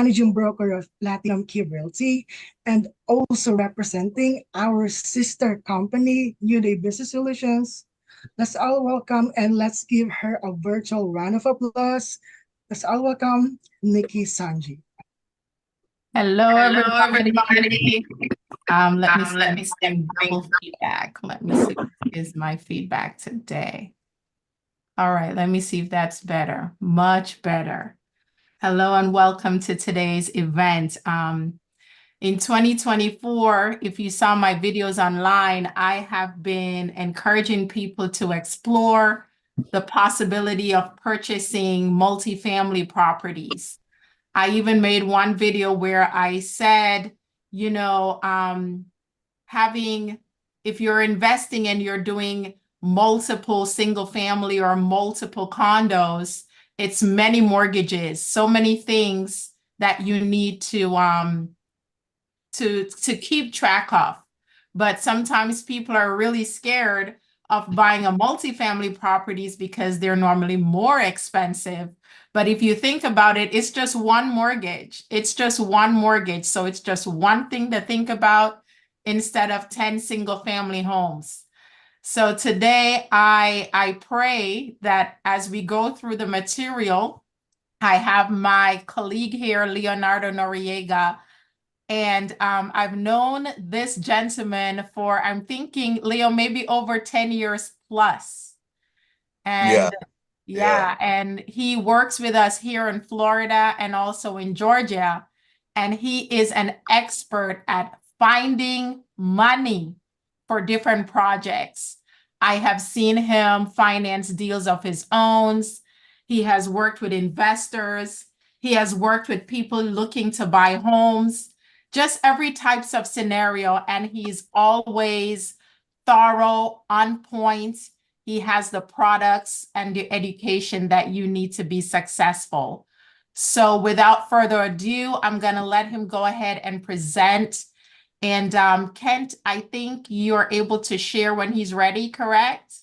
managing broker of Platinum Key Realty, and also representing our sister company, New Day Business Solutions. Let's all welcome and let's give her a virtual round of applause. Let's all welcome Nikki Sanji. Hello, Hello, everybody. everybody. Let me see. Let I'm me getting double feedback. Let me see. Is my feedback today? All right. Let me see if that's better. Much better. Hello and welcome to today's event. In 2024, if you saw my videos online, I have been encouraging people to explore the possibility of purchasing multifamily properties. I even made one video where I said, you know, if you're investing and you're doing multiple single family or multiple condos, it's many mortgages, so many things that you need to keep track of. But sometimes people are really scared of buying a multifamily properties because they're normally more expensive. But if you think about it, it's just one mortgage. It's just one mortgage. So it's just one thing to think about instead of 10 single family homes. So today I pray that as we go through the material, I have my colleague here, Leonardo Noriega, and I've known this gentleman for, I'm thinking, Leo, maybe over 10 years plus. And yeah, and he works with us here in Florida and also in Georgia. And he is an expert at finding money for different projects. I have seen him finance deals of his own. He has worked with investors. He has worked with people looking to buy homes, just every types of scenario. And he's always thorough, on point. He has the products and the education that you need to be successful. So without further ado, I'm going to let him go ahead and present. And Kent, I think you're able to share when he's ready, correct?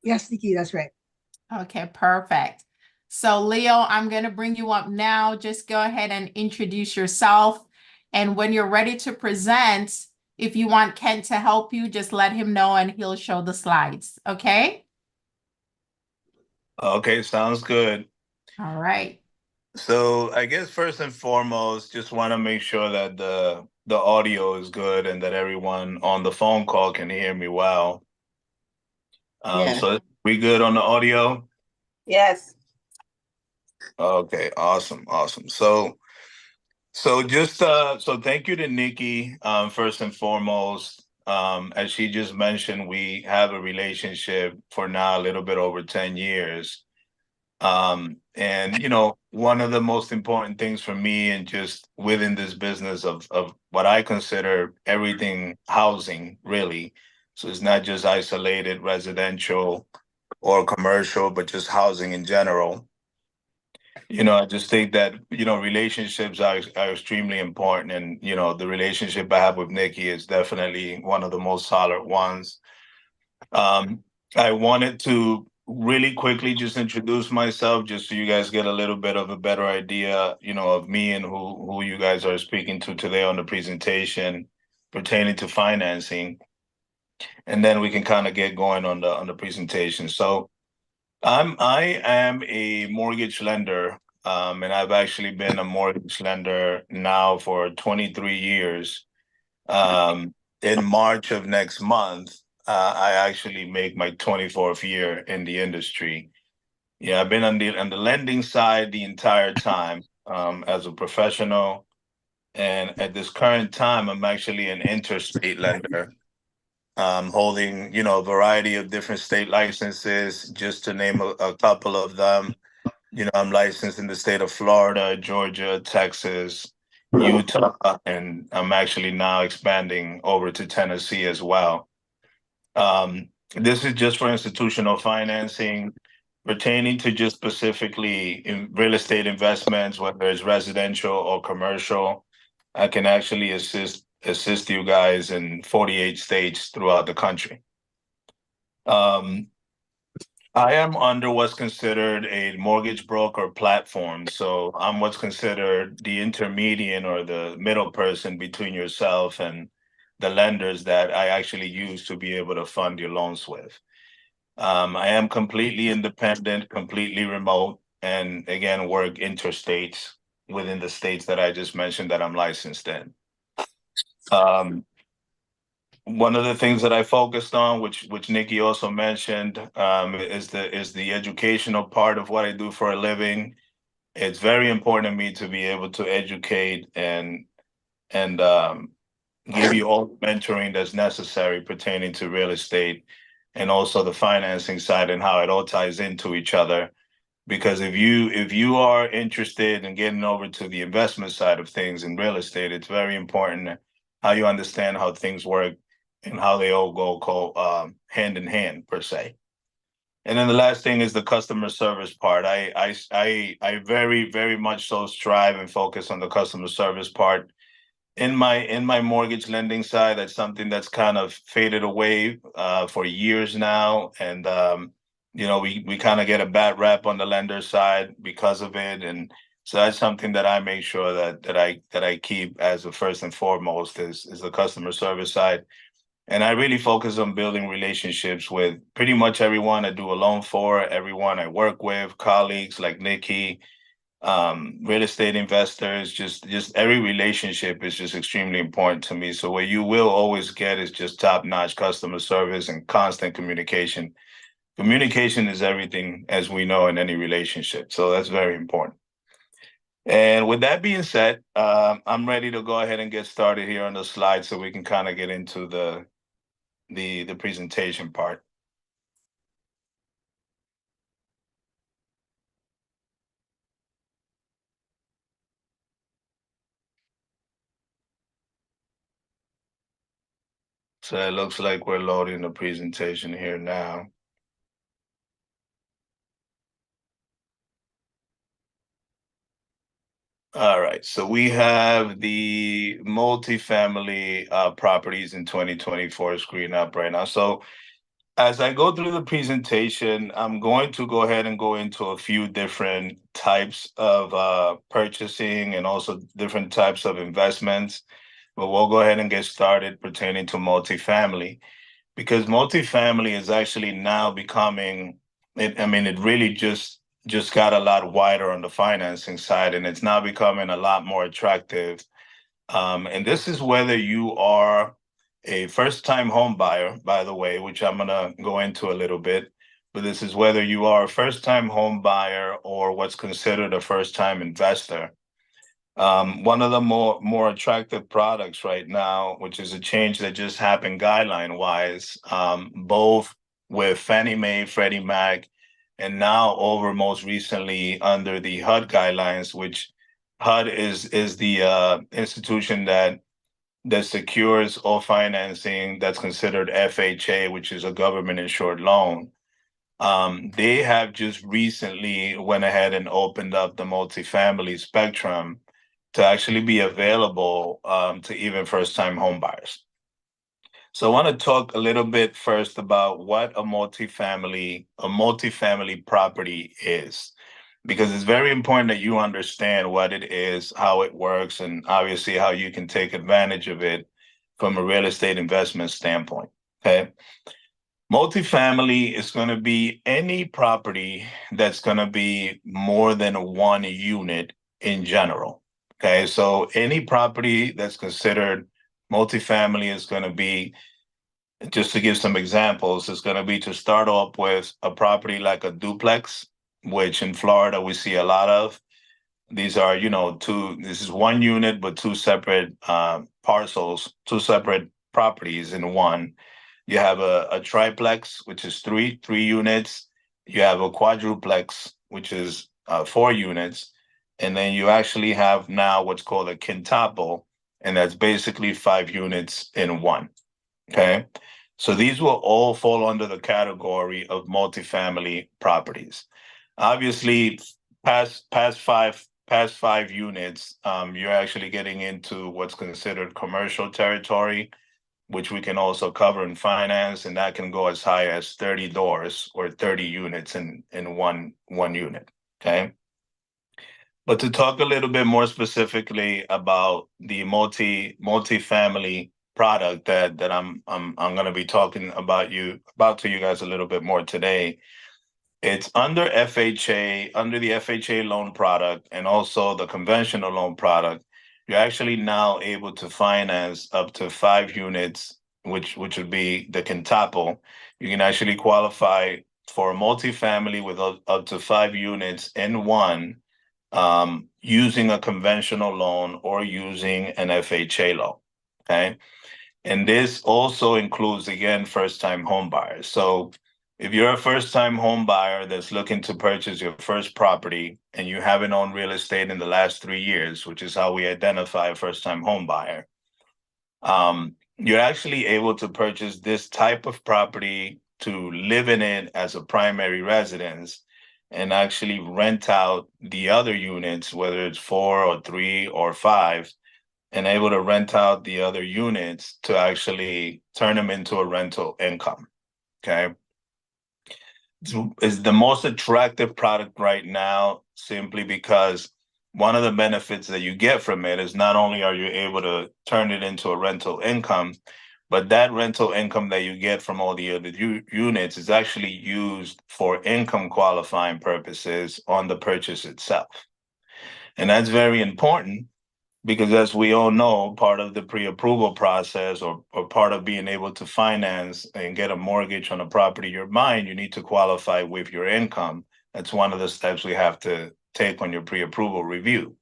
Yes, Nikki, that's right. Okay, perfect. So Leo, I'm going to bring you up now. Just go ahead and introduce yourself. And when you're ready to present, if you want Kent to help you, just let him know and he'll show the slides. Okay? Okay, sounds good. All right. So I guess first and foremost, just want to make sure that the audio is good and that everyone on the phone call can hear me well. So we good on the audio? Yes. Okay, awesome. So just so thank you to Nikki, first and foremost. As she just mentioned, we have a relationship for now a little bit over 10 years. And you know, one of the most important things for me and just within this business of what I consider everything housing, really. So it's not just isolated residential or commercial, but just housing in general. You know, I just think that, you know, relationships are extremely important. And, you know, the relationship I have with Nikki is definitely one of the most solid ones. I wanted to really quickly just introduce myself, just so you guys get a little bit of a better idea, you know, of me and who you guys are speaking to today on the presentation pertaining to financing. And then we can kind of get going on the presentation. So I am a mortgage lender, and I've actually been a mortgage lender now for 23 years. In March of next month, I actually make my 24th year in the industry. Yeah, I've been on the lending side the entire time, as a professional, and at this current time, I'm actually an interstate lender, holding, you know, a variety of different state licenses, just to name a couple of them. You know, I'm licensed in the state of Florida, Georgia, Texas, Utah, and I'm actually now expanding over to Tennessee as well. This is just for institutional financing pertaining to just specifically in real estate investments, whether it's residential or commercial. I can actually assist you guys in 48 states throughout the country. I am under what's considered a mortgage broker platform. So I'm what's considered the intermediate or the middle person between yourself and the lenders that I actually use to be able to fund your loans with. I am completely independent, completely remote, and again, work interstates within the states that I just mentioned that I'm licensed in. Um, One of the things that I focused on, which Nikki also mentioned, is the educational part of what I do for a living. It's very important to me to be able to educate and give you all the mentoring that's necessary pertaining to real estate and also the financing side and how it all ties into each other. Because if you are interested in getting over to the investment side of things in real estate, it's very important how you understand how things work and how they all go hand in hand per se. And then the last thing is the customer service part. I very much so strive and focus on the customer service part in my mortgage lending side. That's something that's kind of faded away for years now, and we kind of get a bad rap on the lender side because of it, and so that's something that I make sure that I keep as the first and foremost is the customer service side. And I really focus on building relationships with pretty much everyone I do a loan for, everyone I work with, colleagues like Nikki, real estate investors, just every relationship is just extremely important to me. So what you will always get is just top-notch customer service and constant communication. Communication is everything, as we know, in any relationship. So that's very important. And with that being said, I'm ready to go ahead and get started here on the slide so we can kind of get into the presentation part. So it looks like we're loading the presentation here now. All right, so we have the multifamily properties in 2024 screen up right now. So as I go through the presentation, I'm going to go ahead and go into a few different types of purchasing and also different types of investments. But we'll go ahead and get started pertaining to multifamily, because multifamily is actually now becoming it. I mean, it really just got a lot wider on the financing side, and it's now becoming a lot more attractive. And this is whether you are a first-time home buyer, by the way, which I'm gonna go into a little bit, but this is whether you are a first-time home buyer or what's considered a first-time investor. One of the more attractive products right now, which is a change that just happened guideline wise, both with Fannie Mae, Freddie Mac, and now over most recently under the HUD guidelines, which HUD is the institution that secures all financing that's considered FHA, which is a government insured loan. They have just recently went ahead and opened up the multifamily spectrum to actually be available to even first-time home buyers. So I want to talk a little bit first about what a multifamily property is, because it's very important that you understand what it is, how it works, and obviously how you can take advantage of it from a real estate investment standpoint. Okay. Multifamily is going to be any property that's going to be more than one unit in general. Okay, so any property that's considered multifamily is going to be, just to give some examples, is going to be, to start off with, a property like a duplex, which in Florida we see a lot of. These are, this is one unit, but two separate parcels, two separate properties in one. You have a triplex, which is three units. You have a quadruplex, which is 4 units. And then you actually have now what's called a quintuple, and that's basically 5 units in one. Okay. So these will all fall under the category of multifamily properties. Obviously, past 5 units, you're actually getting into what's considered commercial territory, which we can also cover and finance, and that can go as high as 30 doors or 30 units in one unit. Okay. But to talk a little bit more specifically about the multifamily product that I'm going to be talking about to you guys a little bit more today. It's under FHA, under the FHA loan product, and also the conventional loan product. You're actually now able to finance up to 5 units, which would be the quintuple. You can actually qualify for a multifamily with up to 5 units in one, using a conventional loan or using an FHA loan. Okay. And this also includes, again, first-time home buyers. So if you're a first-time home buyer that's looking to purchase your first property and you haven't owned real estate in the last 3 years, which is how we identify a first-time home buyer, you're actually able to purchase this type of property to live in it as a primary residence and actually rent out the other units, whether it's 4 or 3 or 5, and able to rent out the other units to actually turn them into a rental income. Okay. It's the most attractive product right now, simply because one of the benefits that you get from it is not only are you able to turn it into a rental income, but that rental income that you get from all the other units is actually used for income qualifying purposes on the purchase itself. And that's very important because, as we all know, part of the pre-approval process or part of being able to finance and get a mortgage on a property you're buying, you need to qualify with your income. That's one of the steps we have to take on your pre-approval review.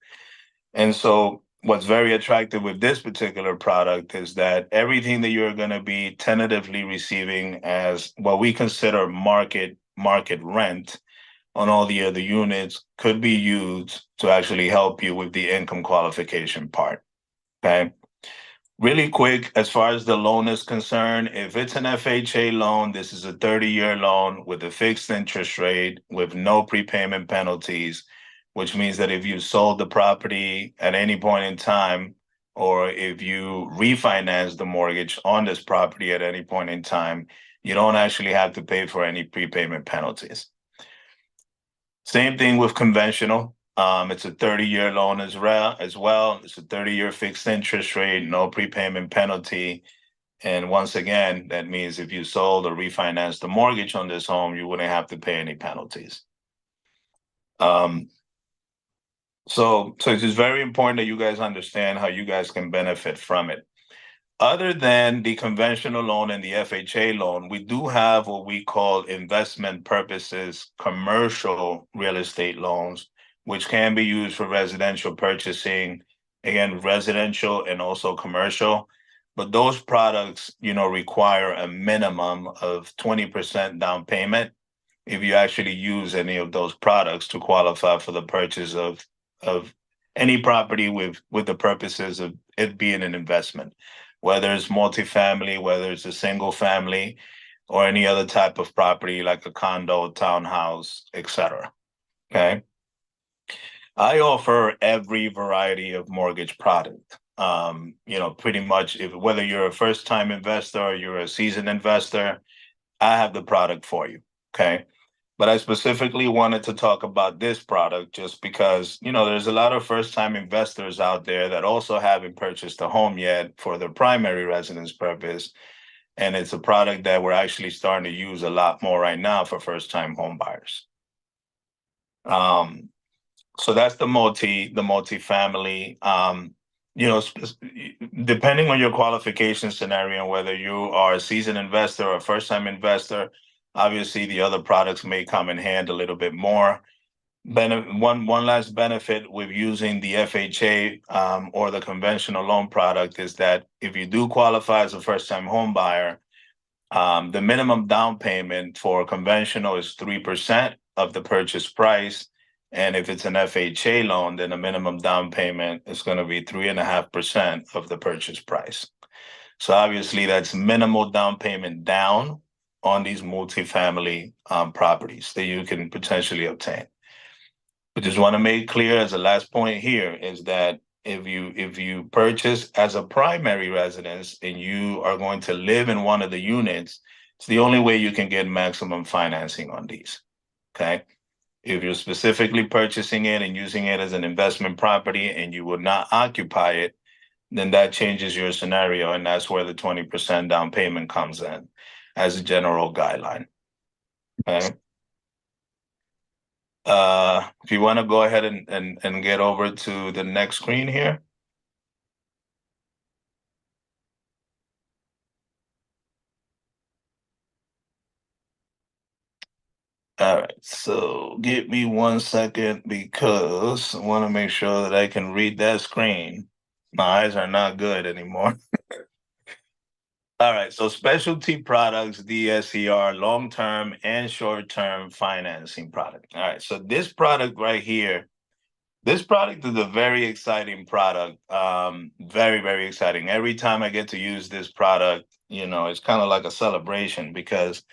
And so what's very attractive with this particular product is that everything that you're going to be tentatively receiving as what we consider market rent on all the other units could be used to actually help you with the income qualification part. Okay. Really quick, as far as the loan is concerned, if it's an FHA loan, this is a 30-year loan with a fixed interest rate with no prepayment penalties, which means that if you sold the property at any point in time, or if you refinance the mortgage on this property at any point in time, you don't actually have to pay for any prepayment penalties. Same thing with conventional. It's a 30-year loan as well. It's a 30-year fixed interest rate, no prepayment penalty. And once again, that means if you sold or refinanced the mortgage on this home, you wouldn't have to pay any penalties. So it's just very important that you guys understand how you guys can benefit from it. Other than the conventional loan and the FHA loan, we do have what we call investment purposes commercial real estate loans, which can be used for residential purchasing, again, residential and also commercial. But those products, require a minimum of 20% down payment if you actually use any of those products to qualify for the purchase of any property with the purposes of it being an investment, whether it's multifamily, whether it's a single family, or any other type of property like a condo, townhouse, etc. Okay. I offer every variety of mortgage product. Pretty much whether you're a first-time investor or you're a seasoned investor, I have the product for you. Okay. But I specifically wanted to talk about this product just because, there's a lot of first-time investors out there that also haven't purchased a home yet for their primary residence purpose. And it's a product that we're actually starting to use a lot more right now for first-time home buyers. So that's the multifamily. Depending on your qualification scenario, whether you are a seasoned investor or a first-time investor, obviously the other products may come in hand a little bit more. One last benefit with using the FHA or the conventional loan product is that if you do qualify as a first-time home buyer, the minimum down payment for conventional is 3% of the purchase price. And if it's an FHA loan, then the minimum down payment is going to be 3.5% of the purchase price. So obviously that's minimal down payment down on these multifamily properties that you can potentially obtain. I just want to make clear as a last point here is that if you purchase as a primary residence and you are going to live in one of the units, it's the only way you can get maximum financing on these. Okay. If you're specifically purchasing it and using it as an investment property and you would not occupy it, then that changes your scenario. And that's where the 20% down payment comes in as a general guideline. Okay. If you want to go ahead and get over to the next screen here. All right, so give me 1 second because I want to make sure that I can read that screen. My eyes are not good anymore. All right, so specialty products, DSCR, long-term and short-term financing product. All right, so this product right here, this product is a very exciting product. Very, very exciting. Every time I get to use this product, it's kind of like a celebration because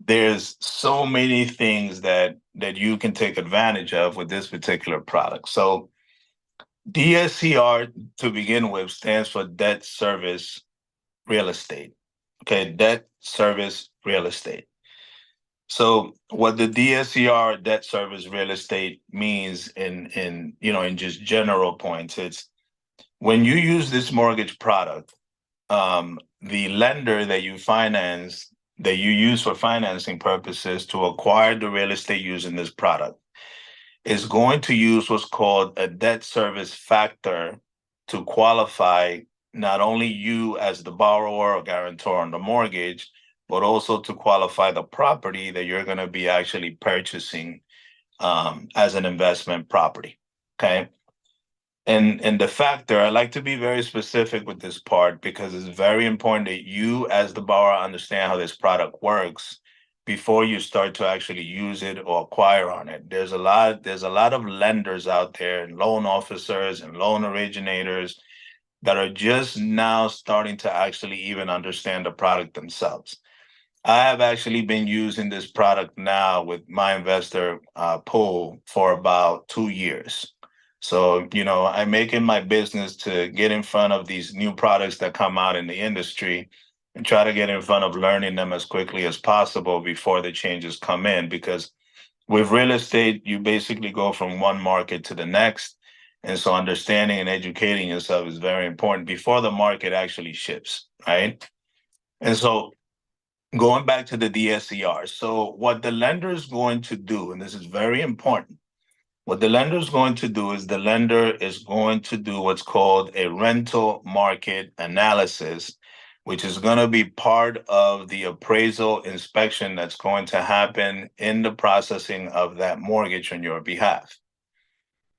there's so many things that you can take advantage of with this particular product. So DSCR, to begin with, stands for debt service real estate. Okay, debt service real estate. So what the DSCR, debt service real estate, means in just general points, it's when you use this mortgage product, the lender that you use for financing purposes to acquire the real estate using this product is going to use what's called a debt service factor to qualify not only you as the borrower or guarantor on the mortgage, but also to qualify the property that you're going to be actually purchasing as an investment property. Okay. And the factor, I like to be very specific with this part because it's very important that you as the borrower understand how this product works before you start to actually use it or acquire on it. There's a lot of lenders out there and loan officers and loan originators that are just now starting to actually even understand the product themselves. I have actually been using this product now with my investor pool for about 2 years. So, I make it my business to get in front of these new products that come out in the industry and try to get in front of learning them as quickly as possible before the changes come in. Because with real estate, you basically go from one market to the next. And so understanding and educating yourself is very important before the market actually shifts, right? And so going back to the DSCR, so what the lender is going to do, and this is very important, what the lender is going to do is the lender is going to do what's called a rental market analysis, which is going to be part of the appraisal inspection that's going to happen in the processing of that mortgage on your behalf.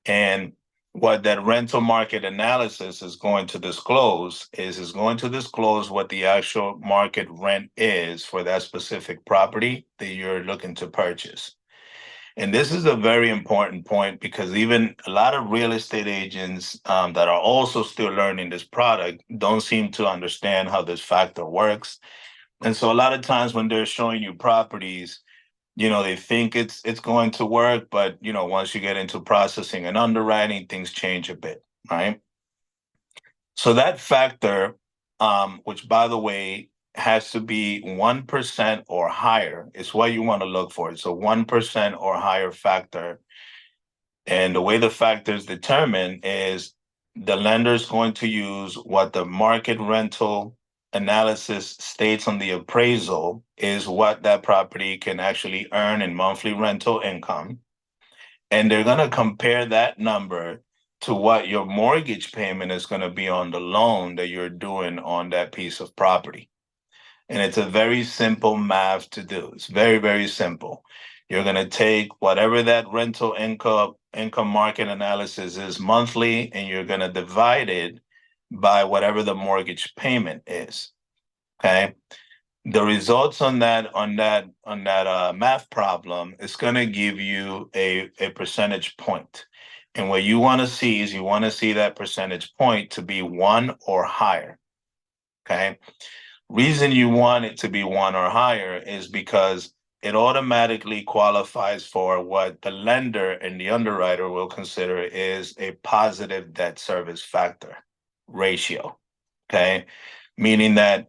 And what that rental market analysis is going to disclose is going to disclose what the actual market rent is for that specific property that you're looking to purchase. And this is a very important point because even a lot of real estate agents that are also still learning this product don't seem to understand how this factor works. And so a lot of times when they're showing you properties, they think it's going to work, but once you get into processing and underwriting, things change a bit, right? So that factor, which by the way, has to be 1% or higher, is what you want to look for. It's a 1% or higher factor. And the way the factor is determined is the lender is going to use what the market rental analysis states on the appraisal is what that property can actually earn in monthly rental income. And they're going to compare that number to what your mortgage payment is going to be on the loan that you're doing on that piece of property. And it's a very simple math to do. It's very, very simple. You're going to take whatever that rental income market analysis is monthly, and you're going to divide it by whatever the mortgage payment is. Okay. The results on that math problem is going to give you a percentage point. And what you want to see is that percentage point to be 1 or higher. Okay. Reason you want it to be 1 or higher is because it automatically qualifies for what the lender and the underwriter will consider is a positive debt service factor ratio. Okay. Meaning that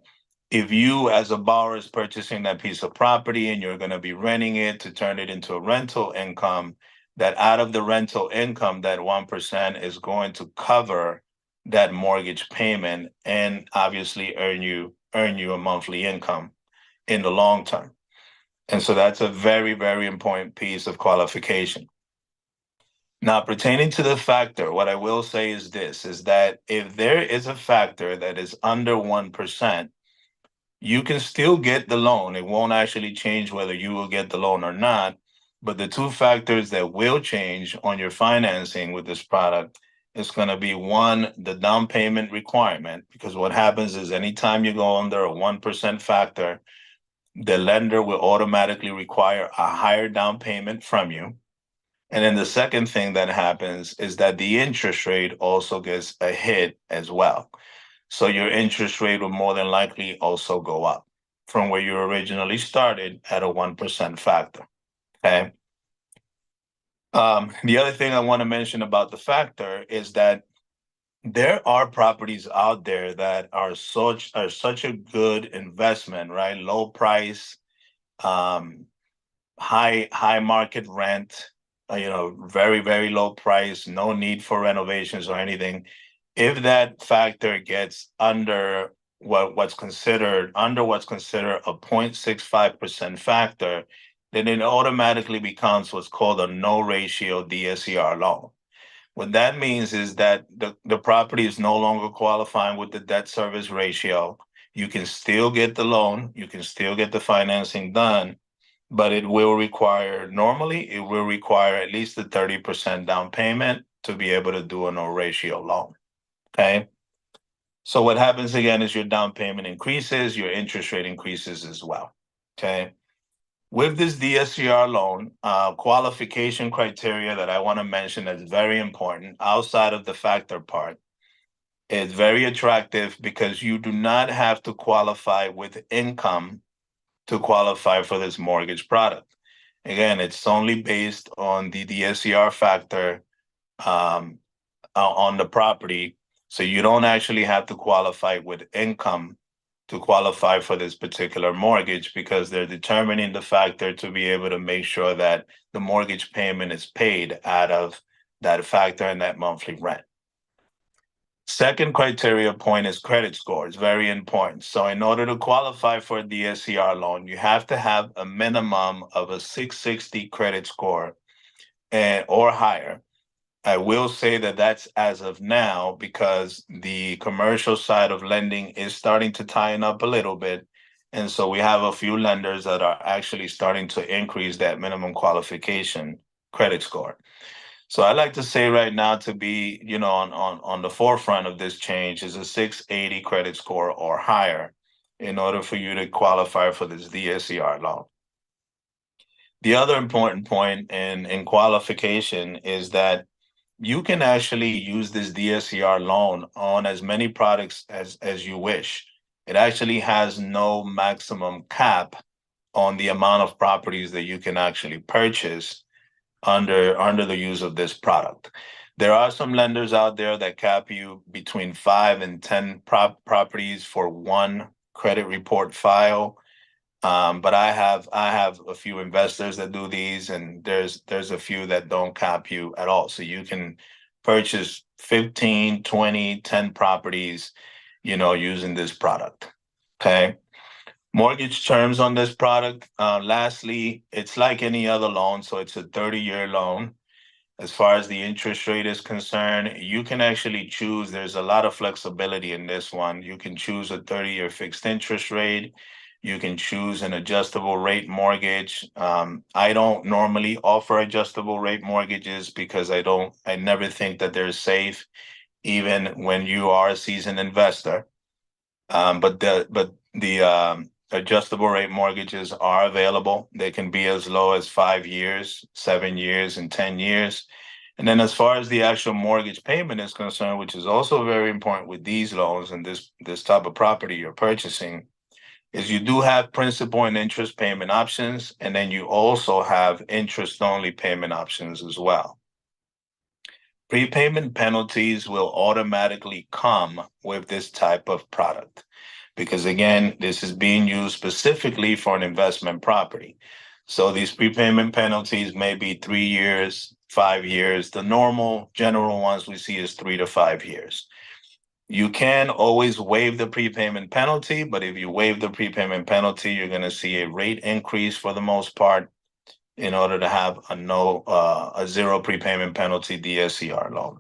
if you as a borrower is purchasing that piece of property and you're going to be renting it to turn it into a rental income, that out of the rental income, that 1% is going to cover that mortgage payment and obviously earn you a monthly income in the long term. And so that's a very, very important piece of qualification. Now, pertaining to the factor, what I will say is this, is that if there is a factor that is under 1%, you can still get the loan. It won't actually change whether you will get the loan or not. But the two factors that will change on your financing with this product is going to be one, the down payment requirement, because what happens is anytime you go under a 1% factor, the lender will automatically require a higher down payment from you. And then the second thing that happens is that the interest rate also gets a hit as well. So your interest rate will more than likely also go up from where you originally started at a 1% factor. Okay. The other thing I want to mention about the factor is that there are properties out there that are such a good investment, right? Low price, high market rent, very, very low price, no need for renovations or anything. If that factor gets under what's considered a 0.65% factor, then it automatically becomes what's called a no ratio DSCR loan. What that means is that the property is no longer qualifying with the debt service ratio. You can still get the loan, you can still get the financing done, but it will require at least a 30% down payment to be able to do a no ratio loan. Okay. So what happens again is your down payment increases, your interest rate increases as well. Okay. With this DSCR loan, qualification criteria that I want to mention that's very important outside of the factor part is very attractive because you do not have to qualify with income to qualify for this mortgage product. Again, it's only based on the DSCR factor on the property. So you don't actually have to qualify with income to qualify for this particular mortgage because they're determining the factor to be able to make sure that the mortgage payment is paid out of that factor and that monthly rent. Second criteria point is credit score. It's very important. So in order to qualify for a DSCR loan, you have to have a minimum of a 660 credit score or higher. I will say that that's as of now because the commercial side of lending is starting to tighten up a little bit. And so we have a few lenders that are actually starting to increase that minimum qualification credit score. So I like to say right now to be, on the forefront of this change is a 680 credit score or higher in order for you to qualify for this DSCR loan. The other important point in qualification is that you can actually use this DSCR loan on as many products as you wish. It actually has no maximum cap on the amount of properties that you can actually purchase under the use of this product. There are some lenders out there that cap you between 5 and 10 properties for one credit report file. But I have a few investors that do these, and there's a few that don't cap you at all. So you can purchase 15, 20, 10 properties, using this product. Okay. Mortgage terms on this product. Lastly, it's like any other loan. So it's a 30-year loan. As far as the interest rate is concerned, you can actually choose. There's a lot of flexibility in this one. You can choose a 30-year fixed interest rate. You can choose an adjustable rate mortgage. I don't normally offer adjustable rate mortgages because I never think that they're safe, even when you are a seasoned investor. But the adjustable rate mortgages are available. They can be as low as 5 years, 7 years, and 10 years. And then as far as the actual mortgage payment is concerned, which is also very important with these loans and this type of property you're purchasing, is you do have principal and interest payment options, and then you also have interest-only payment options as well. Prepayment penalties will automatically come with this type of product because, again, this is being used specifically for an investment property. So these prepayment penalties may be 3 years, 5 years. The normal general ones we see is 3 to 5 years. You can always waive the prepayment penalty, but if you waive the prepayment penalty, you're going to see a rate increase for the most part in order to have a zero prepayment penalty DSCR loan.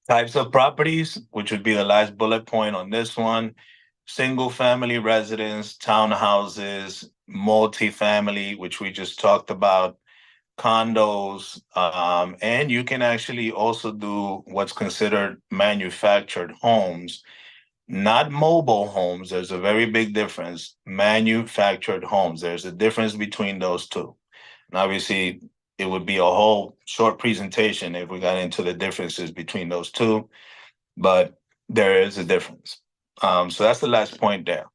Types of properties, which would be the last bullet point on this one: single family residence, townhouses, multifamily, which we just talked about, condos, and you can actually also do what's considered manufactured homes, not mobile homes. There's a very big difference. Manufactured homes, there's a difference between those two. And obviously, it would be a whole short presentation if we got into the differences between those two, but there is a difference. So that's the last point there.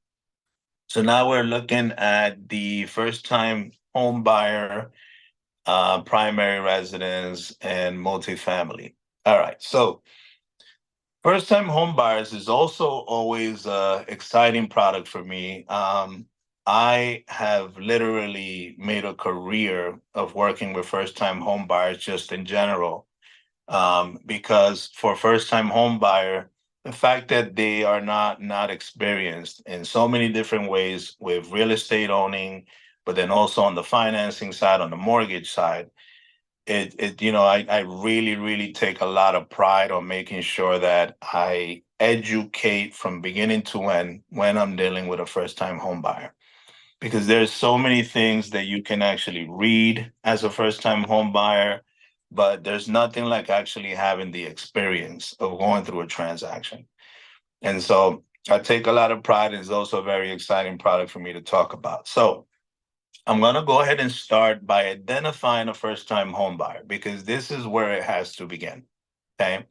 So now we're looking at the first-time home buyer, primary residence, and multifamily. All right, so first-time home buyers is also always an exciting product for me. I have literally made a career of working with first-time home buyers just in general, because for first-time home buyer, the fact that they are not experienced in so many different ways with real estate owning, but then also on the financing side, on the mortgage side, I really take a lot of pride on making sure that I educate from beginning to end when I'm dealing with a first-time home buyer. Because there's so many things that you can actually read as a first-time home buyer, but there's nothing like actually having the experience of going through a transaction. And so I take a lot of pride. It's also a very exciting product for me to talk about. So I'm going to go ahead and start by identifying a first-time home buyer, because this is where it has to begin, okay?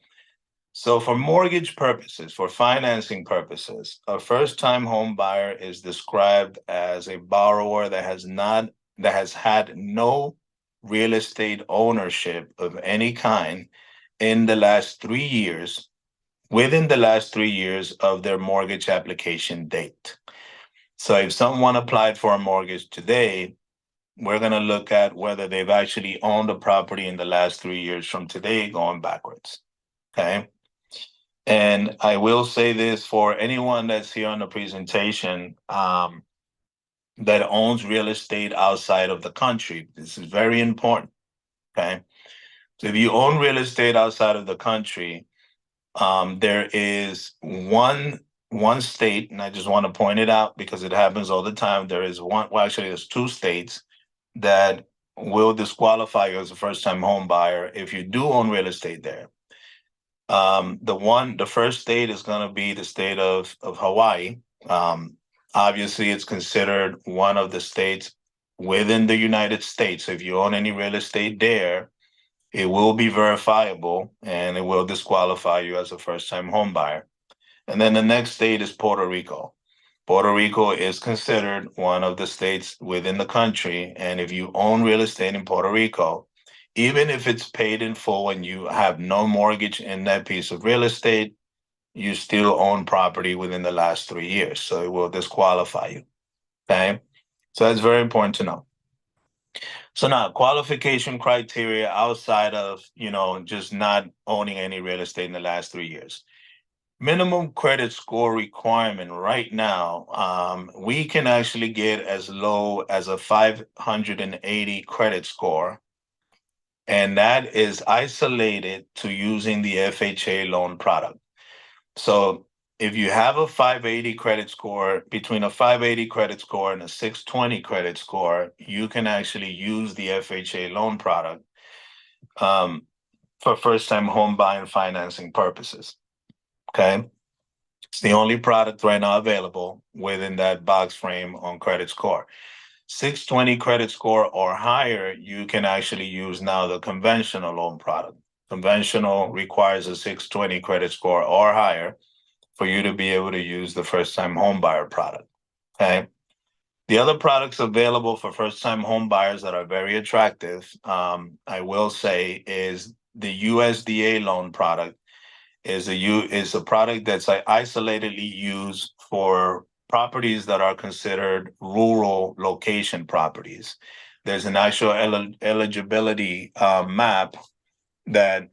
So for mortgage purposes, for financing purposes, a first-time home buyer is described as a borrower that has had no real estate ownership of any kind in the last 3 years, within the last 3 years of their mortgage application date. So if someone applied for a mortgage today, we're going to look at whether they've actually owned a property in the last 3 years from today going backwards, okay? And I will say this for anyone that's here on the presentation, that owns real estate outside of the country. This is very important, okay? So if you own real estate outside of the country, there is one state, and I just want to point it out because it happens all the time. There's 2 states that will disqualify you as a first-time home buyer if you do own real estate there. The first state is going to be the state of Hawaii. Obviously, it's considered one of the states within the United States. So if you own any real estate there, it will be verifiable and it will disqualify you as a first-time home buyer. And then the next state is Puerto Rico. Puerto Rico is considered one of the states within the country. And if you own real estate in Puerto Rico, even if it's paid in full and you have no mortgage in that piece of real estate, you still own property within the last 3 years. So it will disqualify you, okay? So that's very important to know. So now qualification criteria outside of, just not owning any real estate in the last 3 years. Minimum credit score requirement right now, we can actually get as low as a 580 credit score. And that is isolated to using the FHA loan product. So if you have a 580 credit score, between a 580 credit score and a 620 credit score, you can actually use the FHA loan product for first-time home buying financing purposes, okay? It's the only product right now available within that box frame on credit score. 620 credit score or higher, you can actually use now the conventional loan product. Conventional requires a 620 credit score or higher. for you to be able to use the first-time home buyer product, okay? The other products available for first-time home buyers that are very attractive, I will say, is the USDA loan product. Is a product that's isolatedly used for properties that are considered rural location properties. There's an actual eligibility map that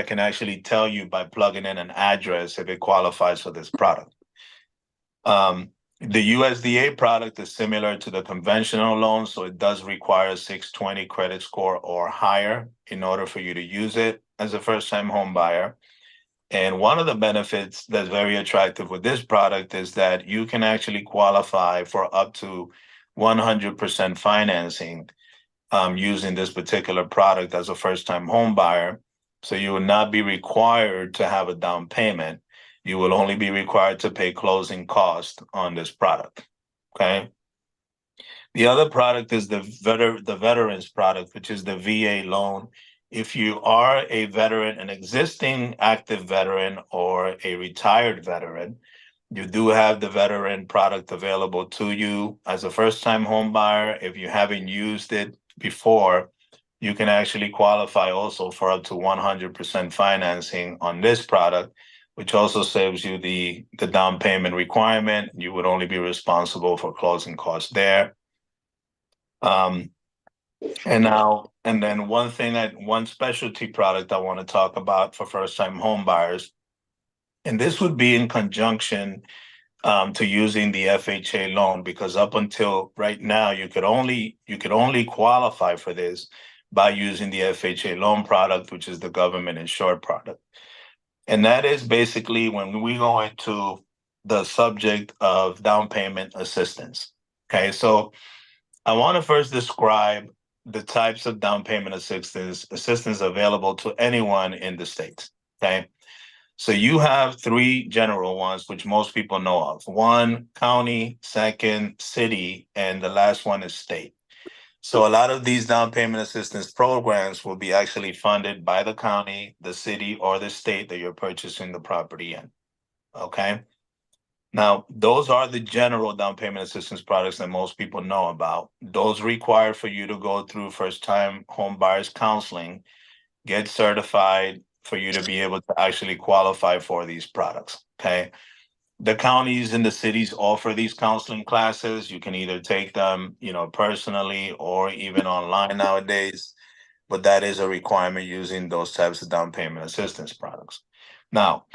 can actually tell you by plugging in an address if it qualifies for this product. The USDA product is similar to the conventional loan, so it does require a 620 credit score or higher in order for you to use it as a first-time home buyer. And one of the benefits that's very attractive with this product is that you can actually qualify for up to 100% financing using this particular product as a first-time home buyer. So you will not be required to have a down payment. You will only be required to pay closing costs on this product, okay? The other product is the veterans product, which is the VA loan. If you are a veteran, an existing active veteran or a retired veteran, you do have the veteran product available to you as a first-time home buyer. If you haven't used it before, you can actually qualify also for up to 100% financing on this product, which also saves you the down payment requirement. You would only be responsible for closing costs there. And then one specialty product I want to talk about for first-time home buyers, and this would be in conjunction to using the FHA loan, because up until right now, you could only qualify for this by using the FHA loan product, which is the government insured product. And that is basically when we go into the subject of down payment assistance. Okay, so I want to first describe the types of down payment assistance available to anyone in the States. Okay, so you have three general ones, which most people know of. One, county; second, city; and the last one is state. So a lot of these down payment assistance programs will be actually funded by the county, the city, or the state that you're purchasing the property in, okay? Now, those are the general down payment assistance products that most people know about. Those require for you to go through first-time home buyers counseling, get certified for you to be able to actually qualify for these products, okay? The counties and the cities offer these counseling classes. You can either take them, personally or even online nowadays, but that is a requirement using those types of down payment assistance products. Now,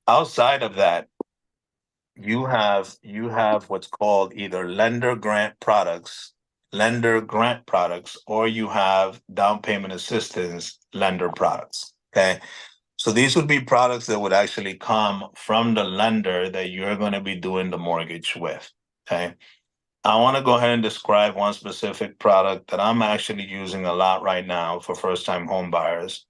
outside of that, you have what's called either lender grant products, or you have down payment assistance lender products, okay? So these would be products that would actually come from the lender that you're going to be doing the mortgage with, okay? I want to go ahead and describe one specific product that I'm actually using a lot right now for first-time home buyers.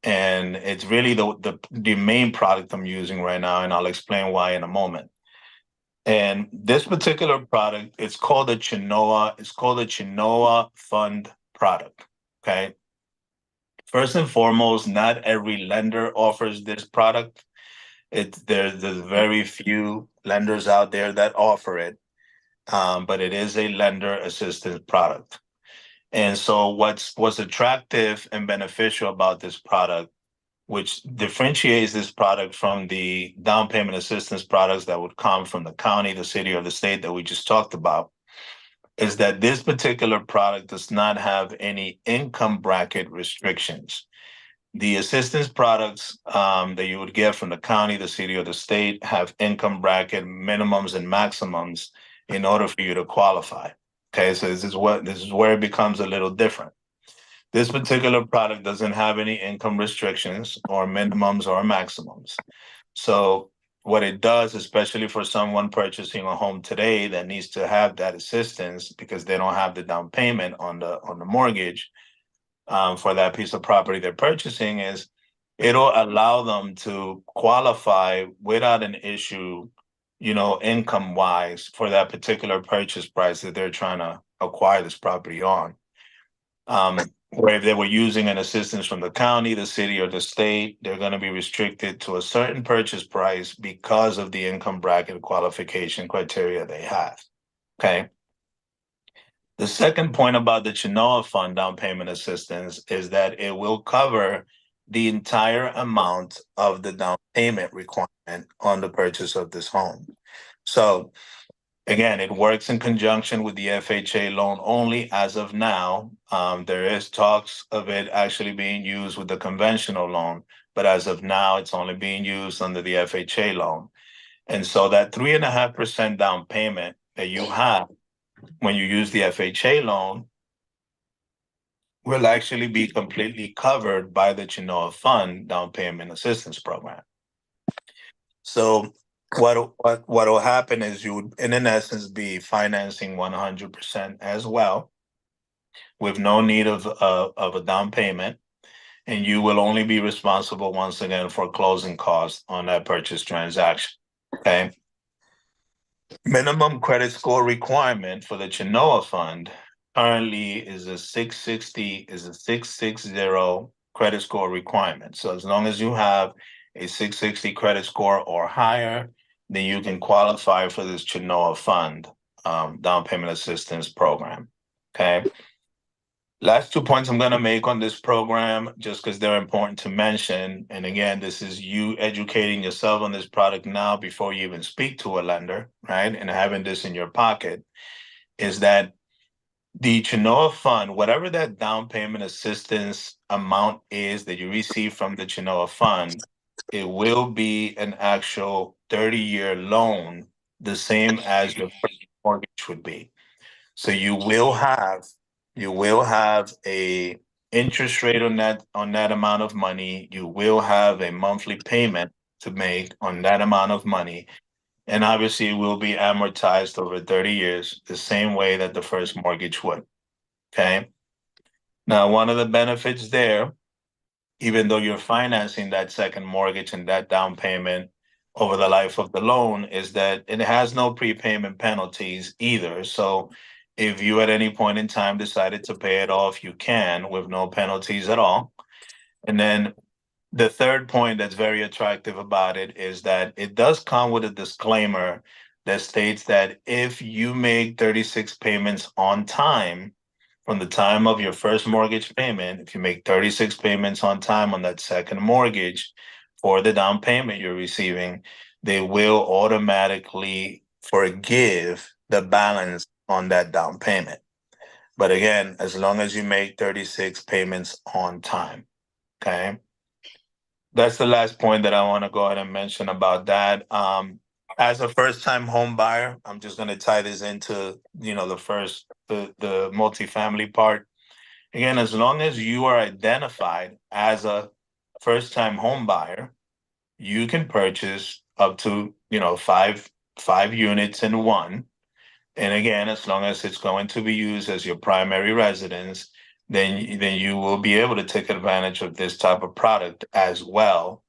And it's really the main product I'm using right now, and I'll explain why in a moment. And this particular product, it's called a Chenoa Fund product, okay? First and foremost, not every lender offers this product. There's very few lenders out there that offer it, but it is a lender assistance product. And so what's attractive and beneficial about this product, which differentiates this product from the down payment assistance products that would come from the county, the city, or the state that we just talked about, is that this particular product does not have any income bracket restrictions. The assistance products that you would get from the county, the city, or the state have income bracket minimums and maximums in order for you to qualify. Okay, so this is where it becomes a little different. This particular product doesn't have any income restrictions or minimums or maximums. So what it does, especially for someone purchasing a home today that needs to have that assistance because they don't have the down payment on the mortgage for that piece of property they're purchasing, is it'll allow them to qualify without an issue, income wise, for that particular purchase price that they're trying to acquire this property on. where if they were using an assistance from the county, the city, or the state, they're going to be restricted to a certain purchase price because of the income bracket qualification criteria they have. Okay. The second point about the Chenoa Fund down payment assistance is that it will cover the entire amount of the down payment requirement on the purchase of this home. So again, it works in conjunction with the FHA loan only as of now. There is talks of it actually being used with the conventional loan, but as of now, it's only being used under the FHA loan. And so that 3.5% down payment that you have when you use the FHA loan will actually be completely covered by the Chenoa Fund down payment assistance program. So what will happen is you would, in essence, be financing 100% as well, with no need of a down payment, and you will only be responsible once again for closing costs on that purchase transaction. Okay. Minimum credit score requirement for the Chenoa Fund currently is a 660 credit score requirement. So as long as you have a 660 credit score or higher, then you can qualify for this Chenoa Fund down payment assistance program. Okay. Last 2 points I'm going to make on this program, just because they're important to mention. And again, this is you educating yourself on this product now before you even speak to a lender, right? And having this in your pocket, is that the Chenoa Fund, whatever that down payment assistance amount is that you receive from the Chenoa Fund, it will be an actual 30-year loan, the same as your mortgage would be. So you will have a interest rate on that amount of money. You will have a monthly payment to make on that amount of money. And obviously it will be amortized over 30 years, the same way that the first mortgage would. Okay. Now, one of the benefits there, even though you're financing that second mortgage and that down payment over the life of the loan, is that it has no prepayment penalties either. So if you at any point in time decided to pay it off, you can with no penalties at all. And then the third point that's very attractive about it is that it does come with a disclaimer that states that if you make 36 payments on time from the time of your first mortgage payment, if you make 36 payments on time on that second mortgage for the down payment you're receiving, they will automatically forgive the balance on that down payment. But again, as long as you make 36 payments on time. Okay. That's the last point that I want to go ahead and mention about that. As a first-time home buyer, I'm just going to tie this into, the multifamily part. Again, as long as you are identified as a first-time home buyer, you can purchase up to, five units in one. And again, as long as it's going to be used as your primary residence, then you will be able to take advantage of this type of product as well,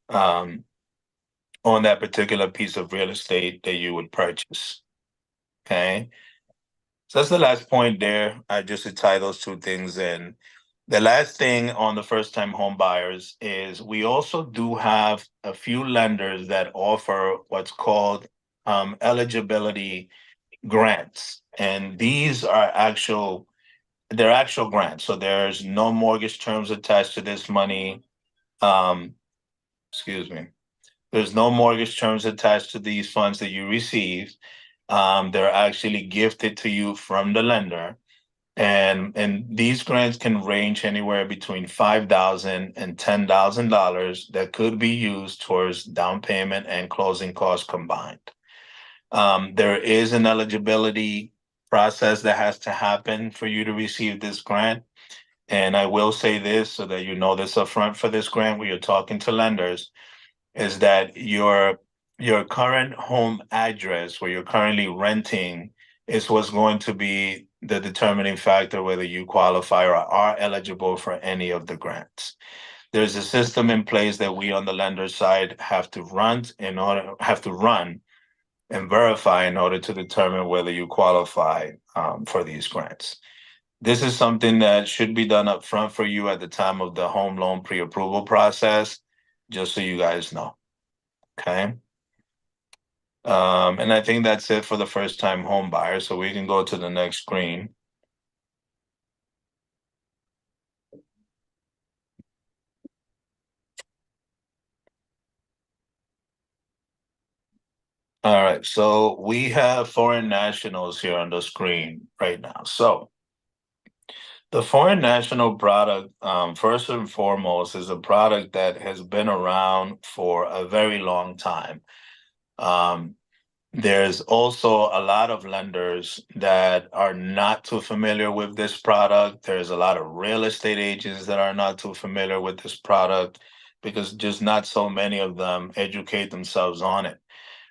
on that particular piece of real estate that you would purchase. Okay. So that's the last point there. Just to tie those two things in. The last thing on the first time home buyers is we also do have a few lenders that offer what's called eligibility grants. And these are they're actual grants. So there's no mortgage terms attached to this money. Excuse me. There's no mortgage terms attached to these funds that you receive. They're actually gifted to you from the lender. And these grants can range anywhere between $5,000 and $10,000 that could be used towards down payment and closing costs combined. There is an eligibility process that has to happen for you to receive this grant. And I will say this so that you know this upfront for this grant when you're talking to lenders, is that your current home address where you're currently renting is what's going to be the determining factor whether you qualify or are eligible for any of the grants. There's a system in place that we on the lender side have to run and verify in order to determine whether you qualify for these grants. This is something that should be done up front for you at the time of the home loan pre-approval process, just so you guys know. Okay. And I think that's it for the first time home buyer. So we can go to the next screen. All right, so we have foreign nationals here on the screen right now. So the foreign national product, first and foremost, is a product that has been around for a very long time. There's also a lot of lenders that are not too familiar with this product. There's a lot of real estate agents that are not too familiar with this product because just not so many of them educate themselves on it.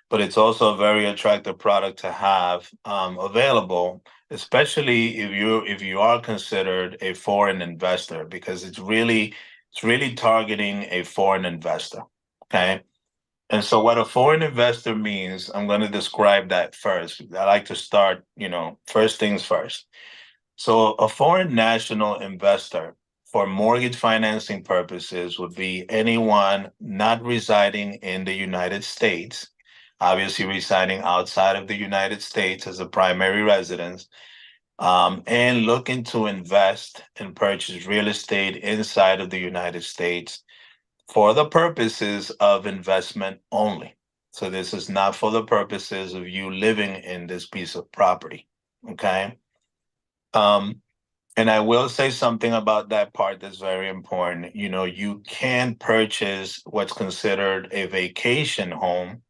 But it's also a very attractive product to have available, especially if you are considered a foreign investor, because it's really targeting a foreign investor. Okay. And so what a foreign investor means, I'm going to describe that first. I like to start, first things first. So a foreign national investor for mortgage financing purposes would be anyone not residing in the United States, obviously residing outside of the United States as a primary residence, and looking to invest and purchase real estate inside of the United States for the purposes of investment only. So this is not for the purposes of you living in this piece of property. Okay. And I will say something about that part that's very important. You can purchase what's considered a vacation home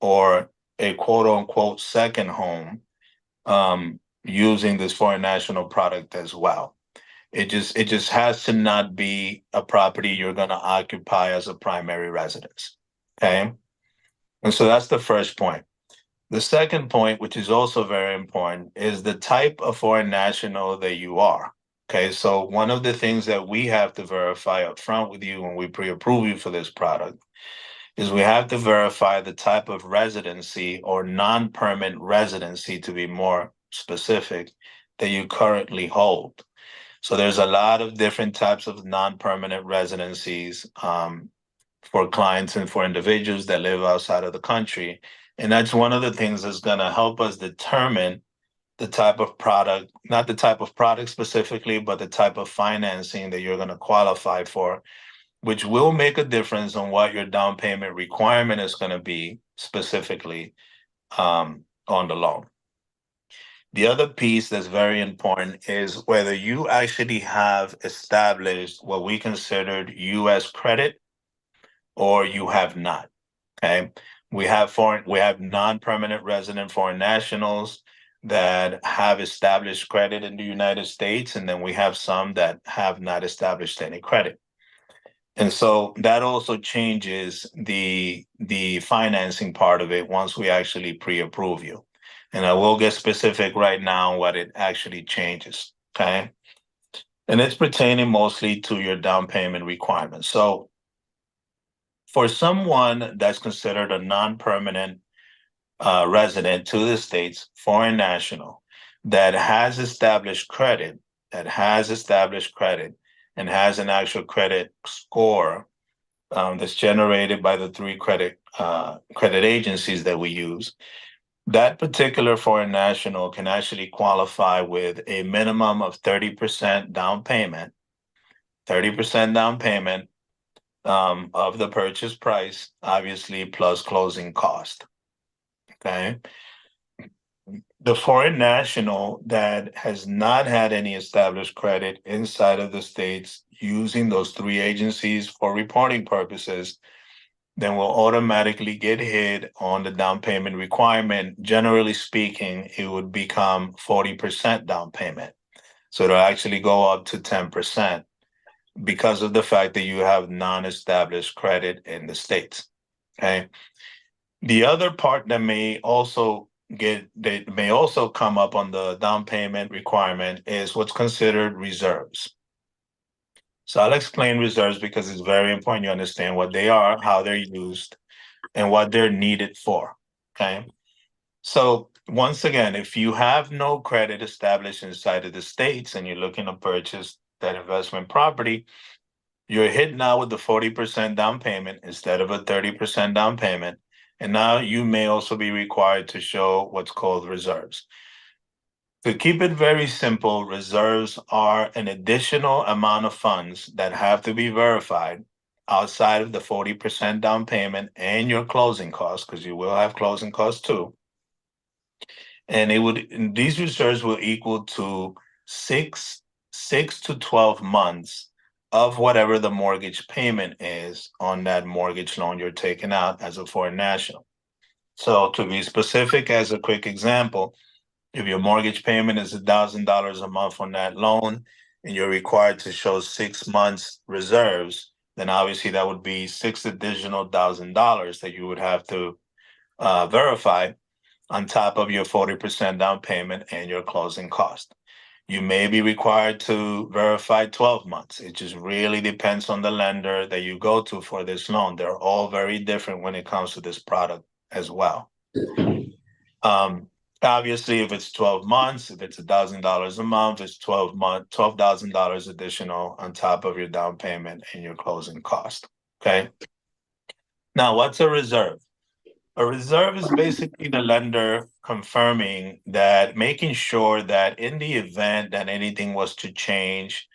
or a quote unquote second home using this foreign national product as well. It just has to not be a property you're going to occupy as a primary residence. Okay. And so that's the first point. The second point, which is also very important, is the type of foreign national that you are. Okay, so one of the things that we have to verify up front with you when we pre-approve you for this product is we have to verify the type of residency or non-permanent residency, to be more specific, that you currently hold. So there's a lot of different types of non-permanent residencies for clients and for individuals that live outside of the country. And that's one of the things that's going to help us determine the type of product, not the type of product specifically, but the type of financing that you're going to qualify for, which will make a difference on what your down payment requirement is going to be specifically on the loan. The other piece that's very important is whether you actually have established what we considered U.S. credit or you have not. Okay. We have non-permanent resident foreign nationals that have established credit in the United States, and then we have some that have not established any credit. And so that also changes the financing part of it once we actually pre-approve you. And I will get specific right now on what it actually changes. Okay. And it's pertaining mostly to your down payment requirements. So for someone that's considered a non-permanent resident to the States, foreign national, that has established credit, and has an actual credit score that's generated by the three credit agencies that we use, that particular foreign national can actually qualify with a minimum of 30% down payment, 30% down payment of the purchase price, obviously, plus closing cost. Okay. The foreign national that has not had any established credit inside of the States using those three agencies for reporting purposes, then will automatically get hit on the down payment requirement. Generally speaking, it would become 40% down payment. So it'll actually go up to 10% because of the fact that you have non-established credit in the States. Okay. The other part that may also come up on the down payment requirement is what's considered reserves. So I'll explain reserves because it's very important you understand what they are, how they're used, and what they're needed for. Okay. So once again, if you have no credit established inside of the States and you're looking to purchase that investment property, you're hit now with the 40% down payment instead of a 30% down payment. And now you may also be required to show what's called reserves. To keep it very simple, reserves are an additional amount of funds that have to be verified outside of the 40% down payment and your closing costs, because you will have closing costs too. And these reserves will equal to six to 12 months of whatever the mortgage payment is on that mortgage loan you're taking out as a foreign national. So to be specific, as a quick example, if your mortgage payment is $1,000 a month on that loan and you're required to show 6 months reserves, then obviously that would be $6 additional $1,000 that you would have to verify on top of your 40% down payment and your closing cost. You may be required to verify 12 months. It just really depends on the lender that you go to for this loan. They're all very different when it comes to this product as well. Obviously, if it's 12 months, if it's $1,000 a month, it's $12,000 additional on top of your down payment and your closing cost. Okay. Now, what's a reserve? A reserve is basically the lender confirming that, making sure that in the event that anything was to change,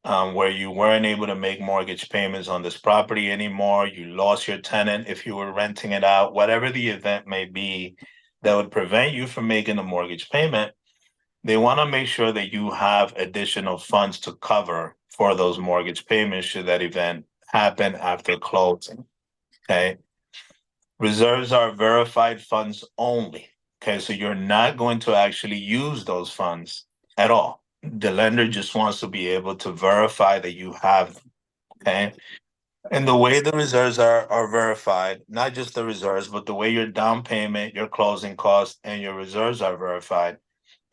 where you weren't able to make mortgage payments on this property anymore, you lost your tenant if you were renting it out, whatever the event may be that would prevent you from making a mortgage payment, they want to make sure that you have additional funds to cover for those mortgage payments should that event happen after closing. Okay. Reserves are verified funds only. Okay, so you're not going to actually use those funds at all. The lender just wants to be able to verify that you have them. Okay. And the way the reserves are verified, not just the reserves, but the way your down payment, your closing costs, and your reserves are verified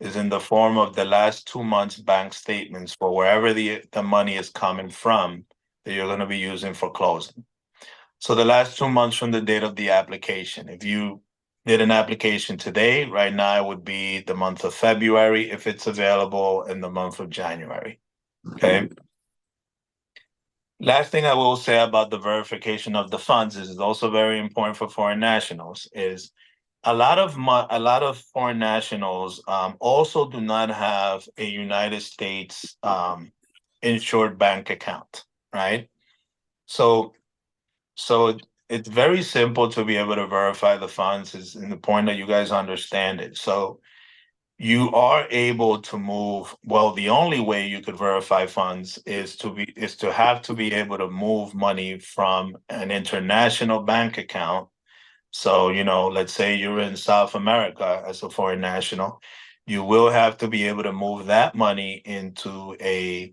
is in the form of the last 2 months bank statements for wherever the money is coming from that you're going to be using for closing. So the last 2 months from the date of the application. If you did an application today, right now it would be the month of February if it's available, in the month of January. Okay. Last thing I will say about the verification of the funds is also very important for foreign nationals. Is a lot of foreign nationals also do not have a United States insured bank account, right? So it's very simple to be able to verify the funds, is in the point that you guys understand it. So you are able to move, well, the only way you could verify funds is to have to be able to move money from an international bank account. So, let's say you're in South America as a foreign national, you will have to be able to move that money into a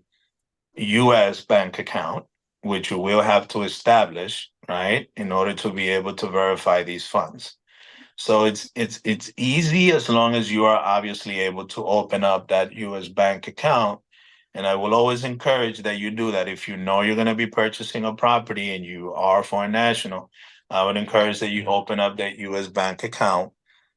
US bank account, which you will have to establish, right, in order to be able to verify these funds. So it's easy as long as you are obviously able to open up that US bank account. And I will always encourage that you do that. If you know you're going to be purchasing a property and you are a foreign national, I would encourage that you open up that US bank account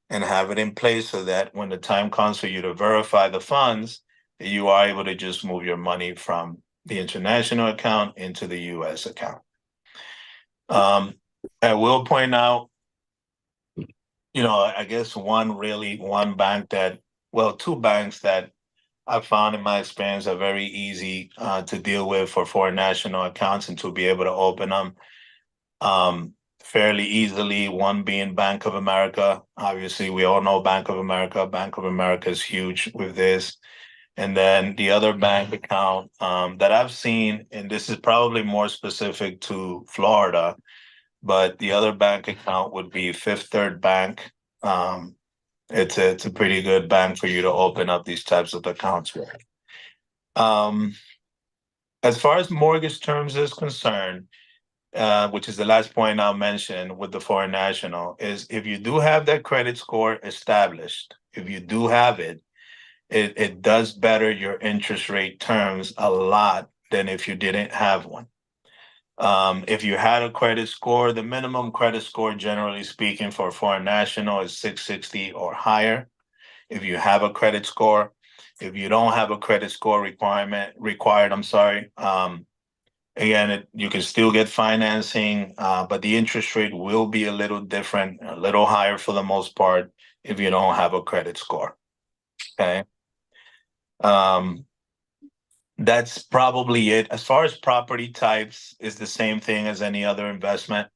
and have it in place so that when the time comes for you to verify the funds, that you are able to just move your money from the international account into the US account. I will point out, I guess one bank two banks that I found in my experience are very easy to deal with for foreign national accounts and to be able to open them fairly easily. One being Bank of America. Obviously, we all know Bank of America. Bank of America is huge with this. And then the other bank account that I've seen, and this is probably more specific to Florida, but the other bank account would be Fifth Third Bank. It's a pretty good bank for you to open up these types of accounts with. As far as mortgage terms is concerned, which is the last point I'll mention with the foreign national, is if you do have that credit score established, if you do have it, it does better your interest rate terms a lot than if you didn't have one. If you had a credit score, the minimum credit score, generally speaking, for a foreign national is 660 or higher. if you have a credit score. If you don't have a credit score required, I'm sorry. Again, you can still get financing, but the interest rate will be a little different, a little higher for the most part if you don't have a credit score. Okay. That's probably it. As far as property types, is the same thing as any other investment.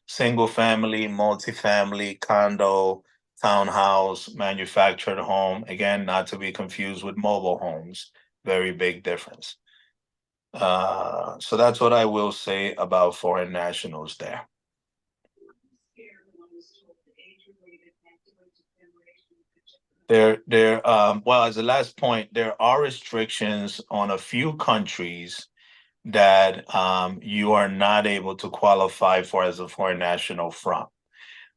Single family, multifamily, condo, townhouse, manufactured home. Again, not to be confused with mobile homes. Very big difference. So that's what I will say about foreign nationals there. Well, as the last point, there are restrictions on a few countries that you are not able to qualify for as a foreign national from.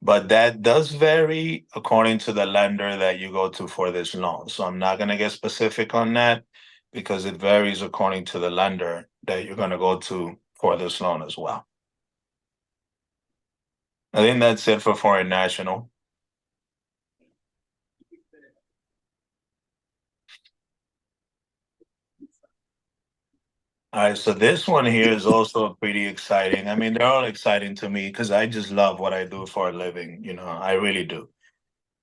But that does vary according to the lender that you go to for this loan. So I'm not going to get specific on that because it varies according to the lender that you're going to go to for this loan as well. I think that's it for foreign national. All right, so this one here is also pretty exciting. I mean, they're all exciting to me because I just love what I do for a living. You know, I really do.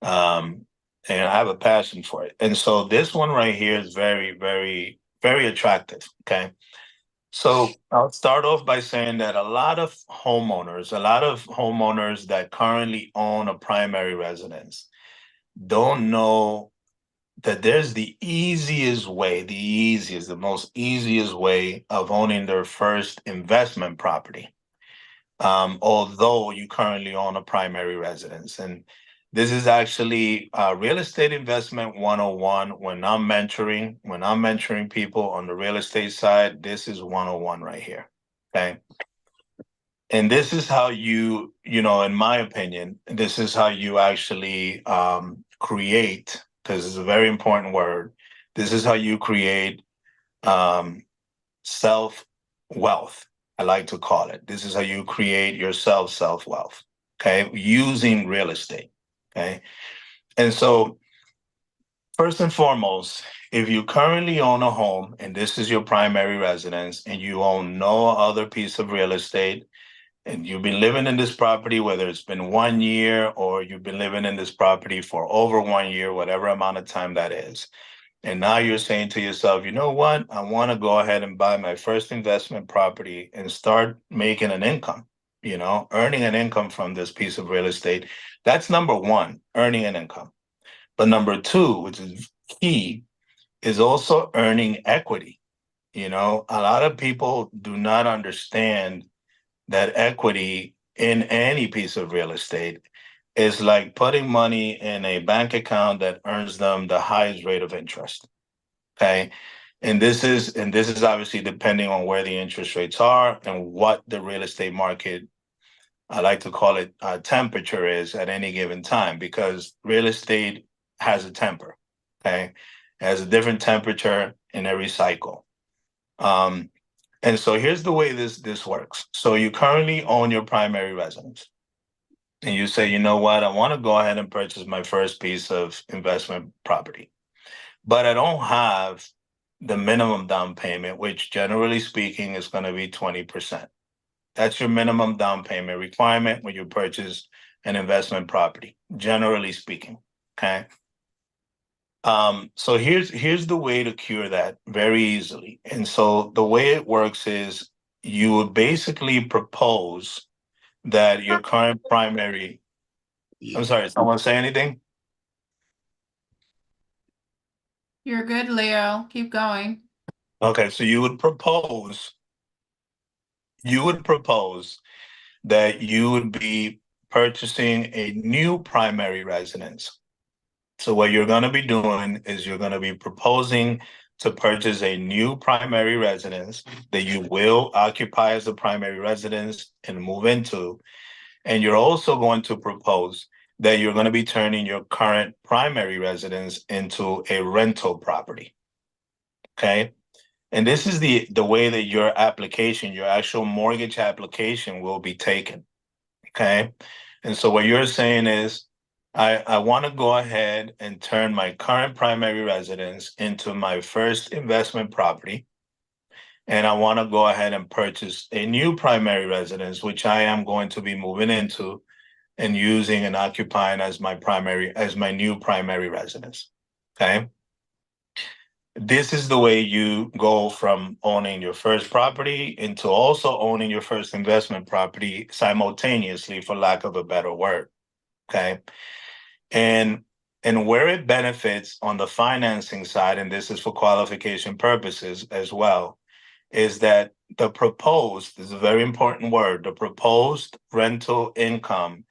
And I have a passion for it. And so this one right here is very, very, very attractive. Okay. So I'll start off by saying that a lot of homeowners that currently own a primary residence don't know that there's the most easiest way of owning their first investment property. Although you currently own a primary residence. And this is actually real estate investment 101. When I'm mentoring people on the real estate side, this is 101 right here. Okay. And this is how you know, in my opinion, this is how you actually create, because it's a very important word. This is how you create self-wealth. I like to call it. This is how you create your self-wealth, okay, using real estate, okay? And so first and foremost, if you currently own a home and this is your primary residence and you own no other piece of real estate and you've been living in this property, whether it's been 1 year or you've been living in this property for over 1 year, whatever amount of time that is, and now you're saying to yourself, you know what? I want to go ahead and buy my first investment property and start making an income, you know, earning an income from this piece of real estate. That's number one, earning an income. But number two, which is key, is also earning equity. You know, a lot of people do not understand that equity in any piece of real estate is like putting money in a bank account that earns them the highest rate of interest. Okay. And this is obviously depending on where the interest rates are and what the real estate market, I like to call it temperature, is at any given time, because real estate has a temper. Okay. It has a different temperature in every cycle. And so here's the way this works. So you currently own your primary residence. And you say, you know what, I want to go ahead and purchase my first piece of investment property, but I don't have the minimum down payment, which generally speaking is going to be 20%. That's your minimum down payment requirement when you purchase an investment property, generally speaking. Okay. So here's the way to cure that very easily. And so the way it works is you would basically propose that your current primary, I'm sorry, someone say anything? You're good, Leo. Keep going. Okay, so you would propose that you would be purchasing a new primary residence. So what you're going to be doing is you're going to be proposing to purchase a new primary residence that you will occupy as a primary residence and move into. And you're also going to propose that you're going to be turning your current primary residence into a rental property. Okay. And this is the way that your application, your actual mortgage application will be taken. Okay. And so what you're saying is, I want to go ahead and turn my current primary residence into my first investment property. And I want to go ahead and purchase a new primary residence, which I am going to be moving into and using and occupying as my new primary residence. Okay. This is the way you go from owning your first property into also owning your first investment property simultaneously, for lack of a better word. Okay. And where it benefits on the financing side, and this is for qualification purposes as well, is that this is a very important word, the proposed rental income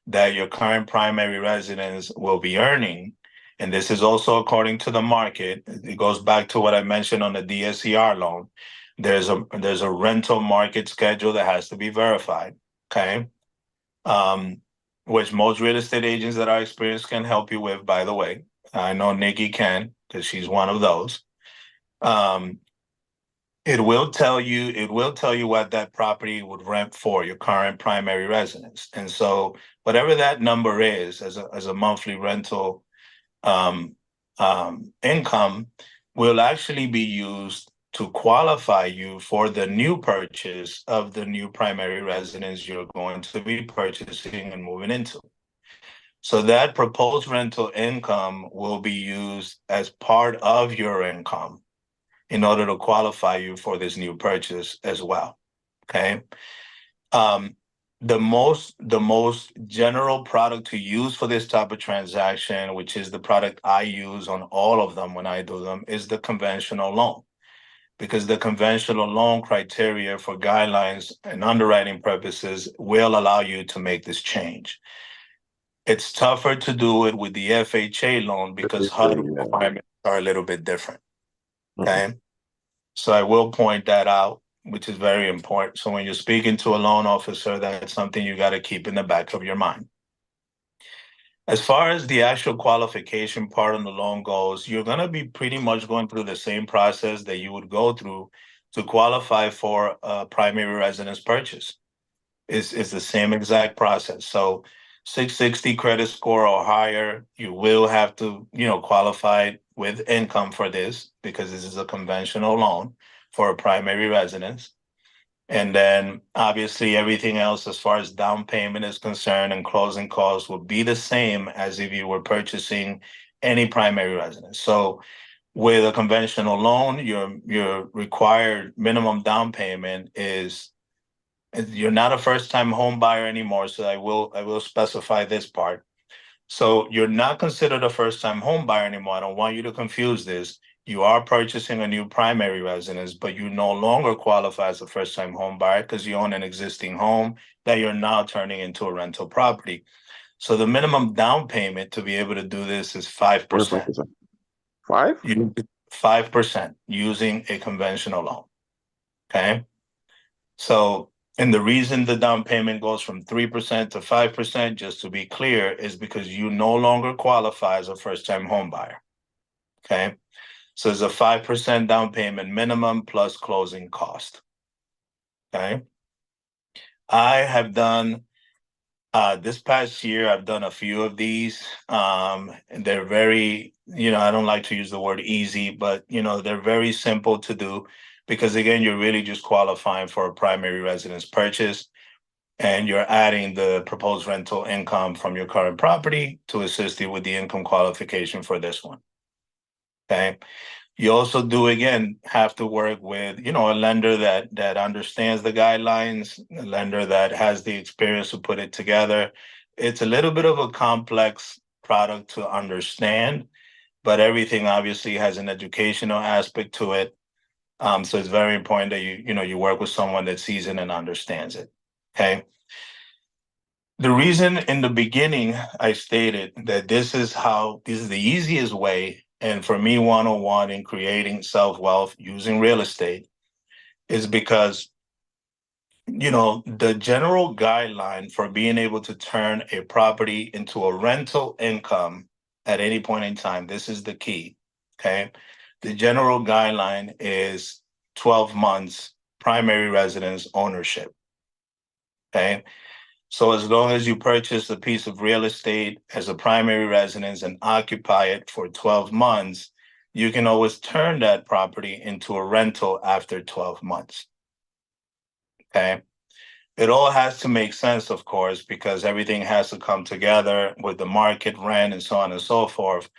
that your current primary residence will be earning. And this is also according to the market. It goes back to what I mentioned on the DSCR loan. There's a rental market schedule that has to be verified. Okay. Which most real estate agents that are experienced can help you with, by the way. I know Nikki can, because she's one of those. It will tell you what that property would rent for your current primary residence. And so whatever that number is as a monthly rental income will actually be used to qualify you for the new purchase of the new primary residence you're going to be purchasing and moving into. So that proposed rental income will be used as part of your income in order to qualify you for this new purchase as well. Okay. The most general product to use for this type of transaction, which is the product I use on all of them when I do them, is the conventional loan. Because the conventional loan criteria for guidelines and underwriting purposes will allow you to make this change. It's tougher to do it with the FHA loan because HUD requirements are a little bit different. Okay. So I will point that out, which is very important. So when you're speaking to a loan officer, that's something you got to keep in the back of your mind. As far as the actual qualification part on the loan goes, you're going to be pretty much going through the same process that you would go through to qualify for a primary residence purchase. It's the same exact process. So 660 credit score or higher, you will have to, qualify with income for this because this is a conventional loan for a primary residence. And then obviously everything else as far as down payment is concerned and closing costs will be the same as if you were purchasing any primary residence. So with a conventional loan, your required minimum down payment is, you're not a first-time home buyer anymore, so I will specify this part. So you're not considered a first-time home buyer anymore. I don't want you to confuse this. You are purchasing a new primary residence, but you no longer qualify as a first-time home buyer because you own an existing home that you're now turning into a rental property. So the minimum down payment to be able to do this is 5%. 5? 5% using a conventional loan. Okay. So, and the reason the down payment goes from 3% to 5%, just to be clear, is because you no longer qualify as a first-time home buyer. Okay. So it's a 5% down payment minimum plus closing cost. Okay. I have done, this past year, I've done a few of these. And they're very, I don't like to use the word easy, but, they're very simple to do. Because again, you're really just qualifying for a primary residence purchase and you're adding the proposed rental income from your current property to assist you with the income qualification for this one. Okay. You also do, again, have to work with, a lender that understands the guidelines, a lender that has the experience to put it together. It's a little bit of a complex product to understand, but everything obviously has an educational aspect to it. So it's very important that you work with someone that sees it and understands it. Okay. The reason in the beginning I stated that this is the easiest way, and for me, 101 in creating self-wealth using real estate is because, the general guideline for being able to turn a property into a rental income at any point in time, this is the key. Okay. The general guideline is 12 months primary residence ownership. Okay. So as long as you purchase a piece of real estate as a primary residence and occupy it for 12 months, you can always turn that property into a rental after 12 months. Okay. It all has to make sense, of course, because everything has to come together with the market rent and so on and so forth.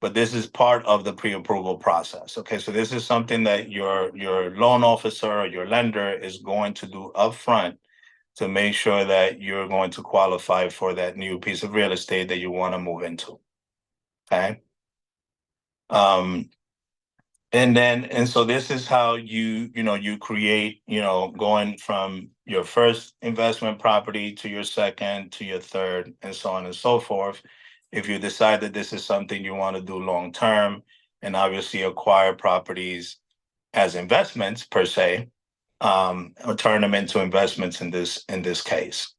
But this is part of the pre-approval process. Okay, so this is something that your loan officer or your lender is going to do upfront to make sure that you're going to qualify for that new piece of real estate that you want to move into. Okay. And so this is how you create, going from your first investment property to your second, to your third, and so on and so forth. If you decide that this is something you want to do long term, and obviously acquire properties as investments per se, or turn them into investments in this case.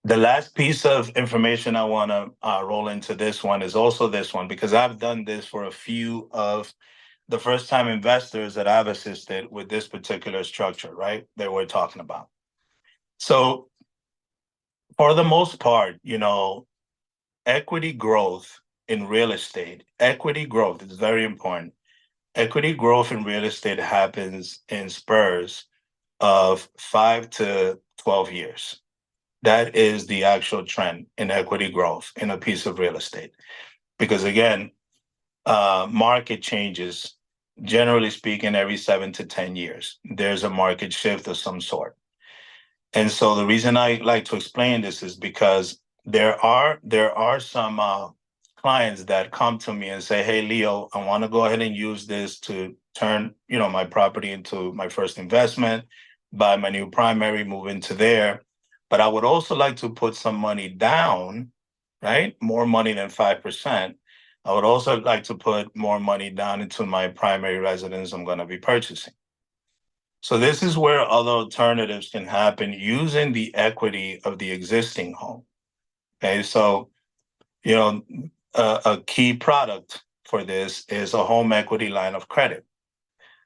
The last piece of information I want to roll into this one is also this one, because I've done this for a few of the first time investors that I've assisted with this particular structure, right, that we're talking about. So for the most part, equity growth in real estate, equity growth is very important. Equity growth in real estate happens in spurs of 5 to 12 years. That is the actual trend in equity growth in a piece of real estate. Because again, market changes, generally speaking, every 7 to 10 years. There's a market shift of some sort. And so the reason I like to explain this is because there are some clients that come to me and say, hey, Leo, I want to go ahead and use this to turn, my property into my first investment, buy my new primary, move into there. But I would also like to put some money down, right? More money than 5%. I would also like to put more money down into my primary residence I'm going to be purchasing. So this is where other alternatives can happen using the equity of the existing home. Okay, so, a key product for this is a home equity line of credit.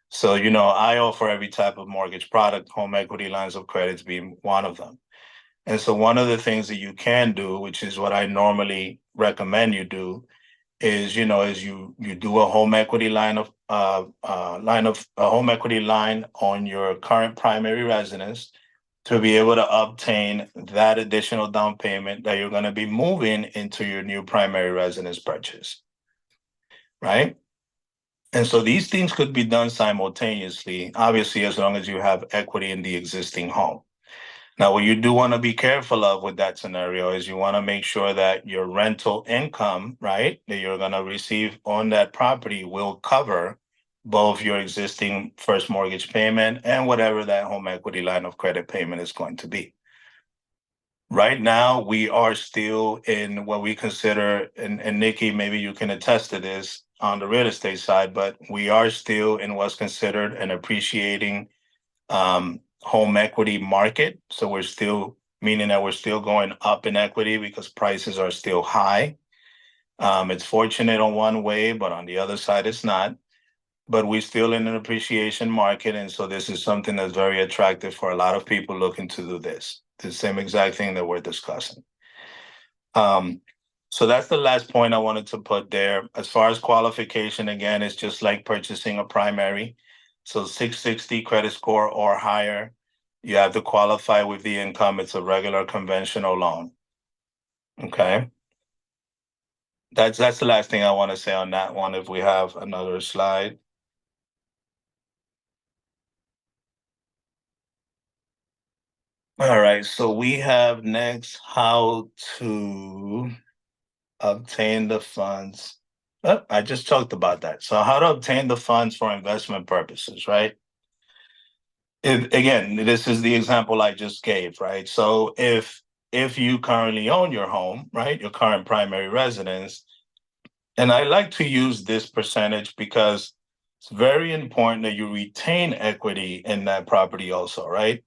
So, I offer every type of mortgage product, home equity lines of credit being one of them. And so one of the things that you can do, which is what I normally recommend you do, is you do a home equity line of a home equity line on your current primary residence to be able to obtain that additional down payment that you're going to be moving into your new primary residence purchase, right? And so these things could be done simultaneously, obviously, as long as you have equity in the existing home. Now, what you do want to be careful of with that scenario is you want to make sure that your rental income, right, that you're going to receive on that property will cover both your existing first mortgage payment and whatever that home equity line of credit payment is going to be. Right now, we are still in what we consider, and Nikki, maybe you can attest to this on the real estate side, but we are still in what's considered an appreciating home equity market. So we're still, meaning that we're still going up in equity because prices are still high. It's fortunate on one way, but on the other side, it's not. But we're still in an appreciation market. And so this is something that's very attractive for a lot of people looking to do this, the same exact thing that we're discussing. So that's the last point I wanted to put there. As far as qualification, again, it's just like purchasing a primary. So 660 credit score or higher, you have to qualify with the income. It's a regular conventional loan. Okay. That's the last thing I want to say on that one. If we have another slide. All right, so we have next how to obtain the funds. Oh, I just talked about that. So how to obtain the funds for investment purposes, right? Again, this is the example I just gave, right? So if you currently own your home, right, your current primary residence, and I like to use this percentage because it's very important that you retain equity in that property also, right?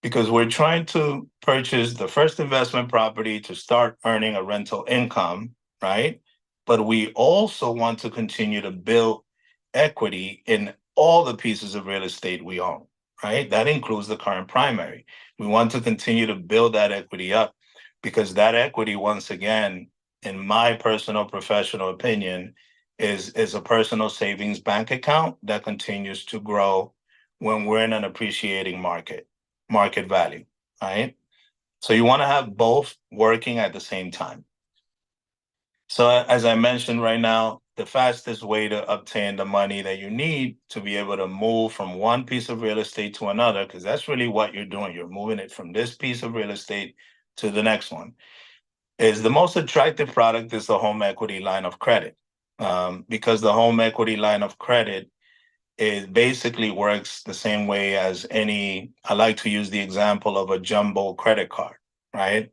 Because we're trying to purchase the first investment property to start earning a rental income, right? But we also want to continue to build equity in all the pieces of real estate we own. right? That includes the current primary. We want to continue to build that equity up because that equity, once again, in my personal professional opinion, is a personal savings bank account that continues to grow when we're in an appreciating market value, right? So you want to have both working at the same time. So as I mentioned right now, the fastest way to obtain the money that you need to be able to move from one piece of real estate to another, because that's really what you're doing. You're moving it from this piece of real estate to the next one, is the most attractive product is the home equity line of credit. Because the home equity line of credit it basically works the same way as I like to use the example of a jumbo credit card, right?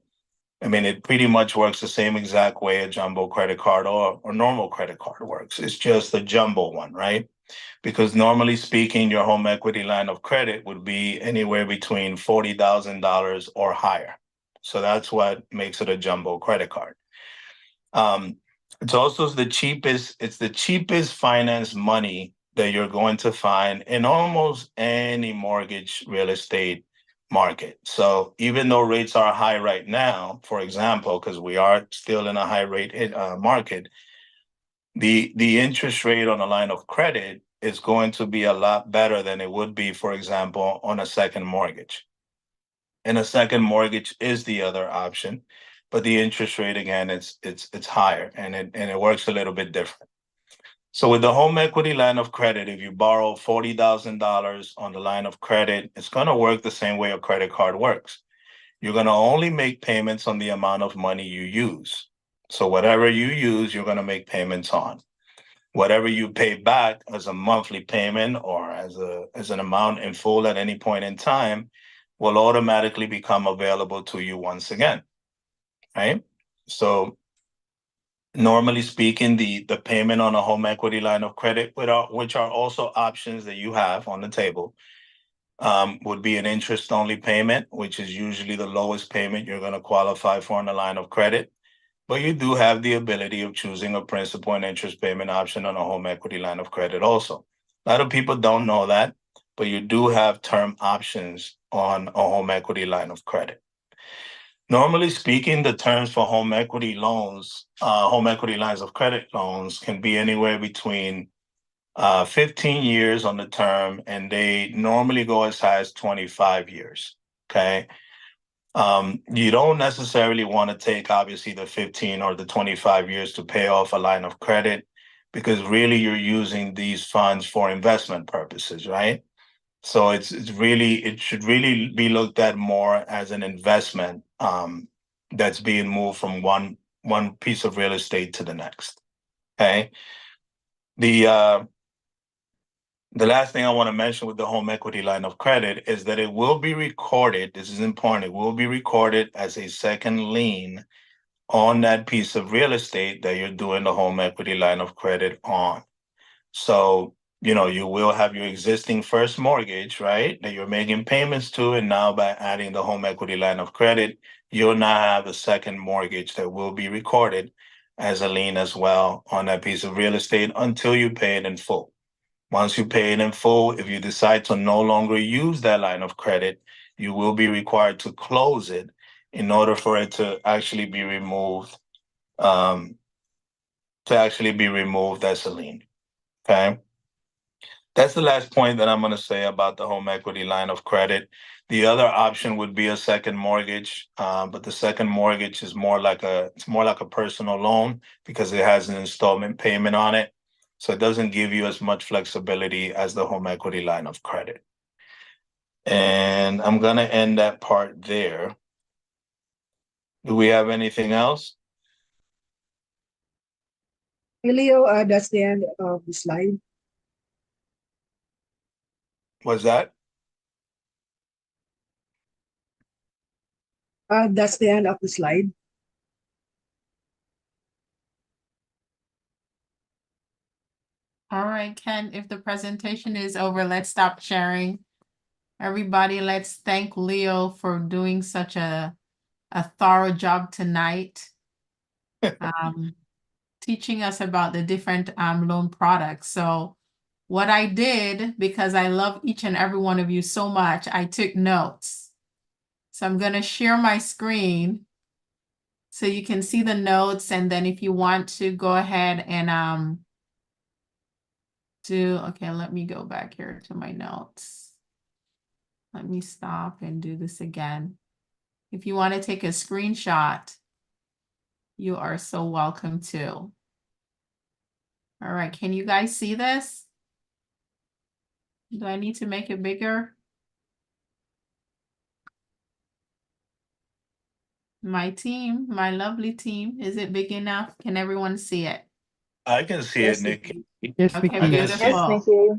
I mean, it pretty much works the same exact way a jumbo credit card or normal credit card works. It's just the jumbo one, right? Because normally speaking, your home equity line of credit would be anywhere between $40,000 or higher. So that's what makes it a jumbo credit card. It's also the cheapest finance money that you're going to find in almost any mortgage real estate market. So even though rates are high right now, for example, because we are still in a high rate market, the interest rate on a line of credit is going to be a lot better than it would be, for example, on a second mortgage. And a second mortgage is the other option, but the interest rate again, it's higher and it works a little bit different. So with the home equity line of credit, if you borrow $40,000 on the line of credit, it's going to work the same way a credit card works. You're going to only make payments on the amount of money you use. So whatever you use, you're going to make payments on. Whatever you pay back as a monthly payment or as an amount in full at any point in time will automatically become available to you once again, right? So normally speaking, the payment on a home equity line of credit, which are also options that you have on the table, would be an interest-only payment, which is usually the lowest payment you're going to qualify for on a line of credit. But you do have the ability of choosing a principal and interest payment option on a home equity line of credit also. A lot of people don't know that, but you do have term options on a home equity line of credit. Normally speaking, the terms for home equity loans, home equity lines of credit loans can be anywhere between 15 years on the term, and they normally go as high as 25 years, okay? You don't necessarily want to take, obviously, the 15 or the 25 years to pay off a line of credit because really you're using these funds for investment purposes, right? So it should really be looked at more as an investment that's being moved from one piece of real estate to the next. Okay. The last thing I want to mention with the home equity line of credit is that it will be recorded. This is important. It will be recorded as a second lien on that piece of real estate that you're doing the home equity line of credit on. So you will have your existing first mortgage, right, that you're making payments to. And now by adding the home equity line of credit, you'll now have a second mortgage that will be recorded as a lien as well on that piece of real estate until you pay it in full. Once you pay it in full, if you decide to no longer use that line of credit, you will be required to close it in order for it to actually be removed, as a lien. Okay. That's the last point that I'm going to say about the home equity line of credit. The other option would be a second mortgage, but the second mortgage is more like a personal loan because it has an installment payment on it. So it doesn't give you as much flexibility as the home equity line of credit. And I'm going to end that part there. Do we have anything else? Leo, that's the end of the slide. Was that? That's the end of the slide. All right, Ken, if the presentation is over, let's stop sharing. Everybody, let's thank Leo for doing such a thorough job tonight. Teaching us about the different loan products. So what I did, because I love each and every one of you so much, I took notes. So I'm going to share my screen so you can see the notes. And then if you want to go ahead and okay, let me go back here to my notes. Let me stop and do this again. If you want to take a screenshot, you are so welcome to. All right, can you guys see this? Do I need to make it bigger? My team, my lovely team, is it big enough? Can everyone see it? I can see it, Nikki. Yes, Okay, Nikki. Yes. beautiful.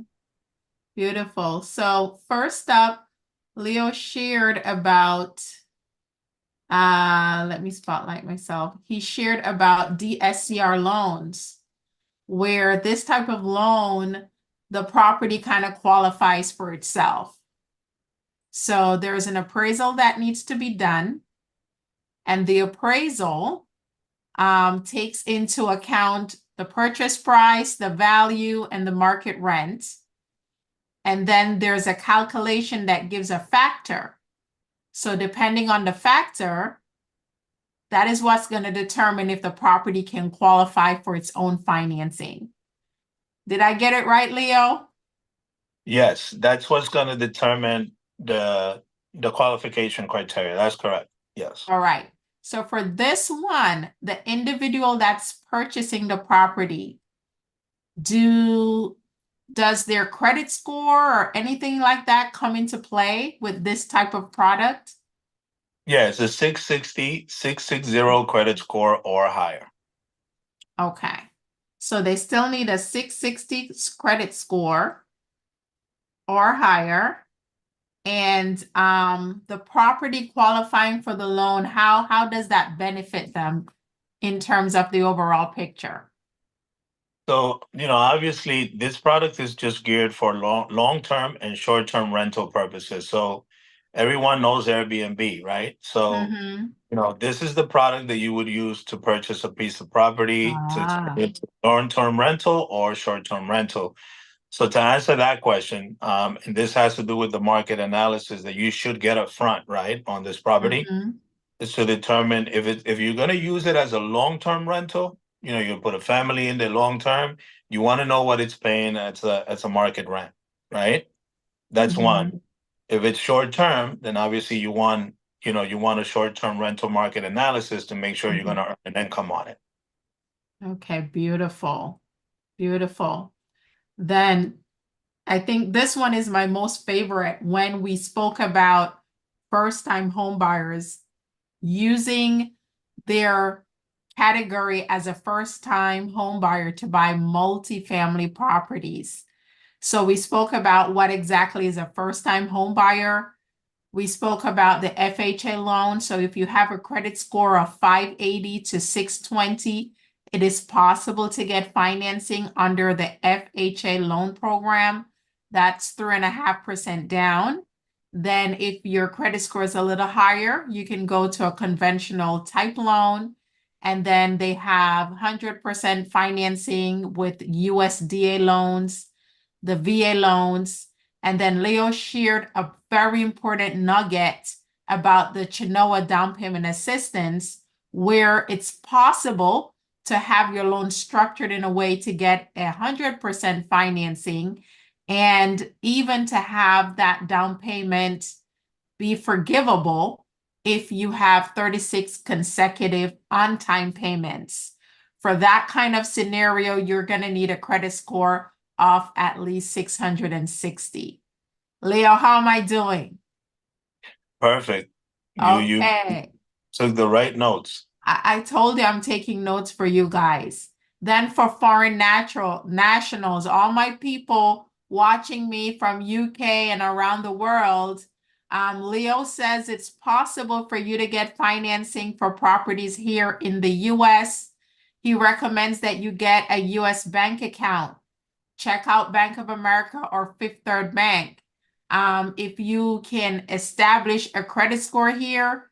Beautiful. So first up, Leo shared about, let me spotlight myself. He shared about DSCR loans, where this type of loan, the property kind of qualifies for itself. So there's an appraisal that needs to be done. And the appraisal takes into account the purchase price, the value, and the market rent. And then there's a calculation that gives a factor. So depending on the factor, that is what's going to determine if the property can qualify for its own financing. Did I get it right, Leo? Yes, that's what's going to determine the qualification criteria. That's correct. Yes. All right. So for this one, the individual that's purchasing the property, does their credit score or anything like that come into play with this type of product? Yeah, it's a 660 credit score or higher. Okay. So they still need a 660 credit score or higher. And the property qualifying for the loan, how does that benefit them in terms of the overall picture? So, obviously this product is just geared for long-term and short-term rental purposes. So everyone knows Airbnb, right? So, this is the product that you would use to purchase a piece of property to turn it into long-term rental or short-term rental. So to answer that question, and this has to do with the market analysis that you should get up front, right, on this property, is to determine if you're going to use it as a long-term rental, you put a family in the long-term, you want to know what it's paying as a market rent, right? That's one. If it's short-term, then obviously you want a short-term rental market analysis to make sure you're going to earn an income on it. Okay, beautiful. Beautiful. Then I think this one is my most favorite when we spoke about first-time home buyers using their category as a first-time home buyer to buy multifamily properties. So we spoke about what exactly is a first-time home buyer. We spoke about the FHA loan. So if you have a credit score of 580 to 620, it is possible to get financing under the FHA loan program. That's 3.5% down. Then if your credit score is a little higher, you can go to a conventional type loan. And then they have 100% financing with USDA loans, the VA loans. And then Leo shared a very important nugget about the Chenoa down payment assistance, where it's possible to have your loan structured in a way to get 100% financing and even to have that down payment be forgivable if you have 36 consecutive on-time payments. For that kind of scenario, you're going to need a credit score of at least 660. Leo, how am I doing? Perfect. You took the right notes. I told you I'm taking notes for you guys. Then for foreign nationals, all my people watching me from UK and around the world, Leo says it's possible for you to get financing for properties here in the US. He recommends that you get a US bank account. Check out Bank of America or Fifth Third Bank. If you can establish a credit score here,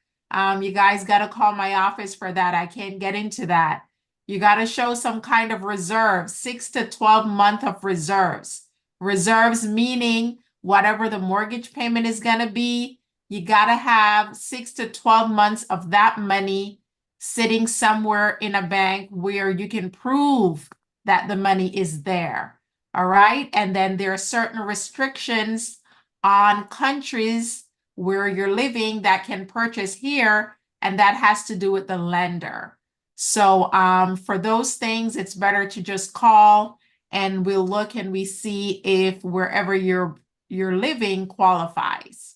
you guys got to call my office for that. I can't get into that. You got to show some kind of reserve, 6 to 12 months of reserves. Reserves meaning whatever the mortgage payment is going to be, you got to have 6 to 12 months of that money sitting somewhere in a bank where you can prove that the money is there. All right. And then there are certain restrictions on countries where you're living that can purchase here, and that has to do with the lender. So for those things, it's better to just call and we'll look and we see if wherever you're living qualifies.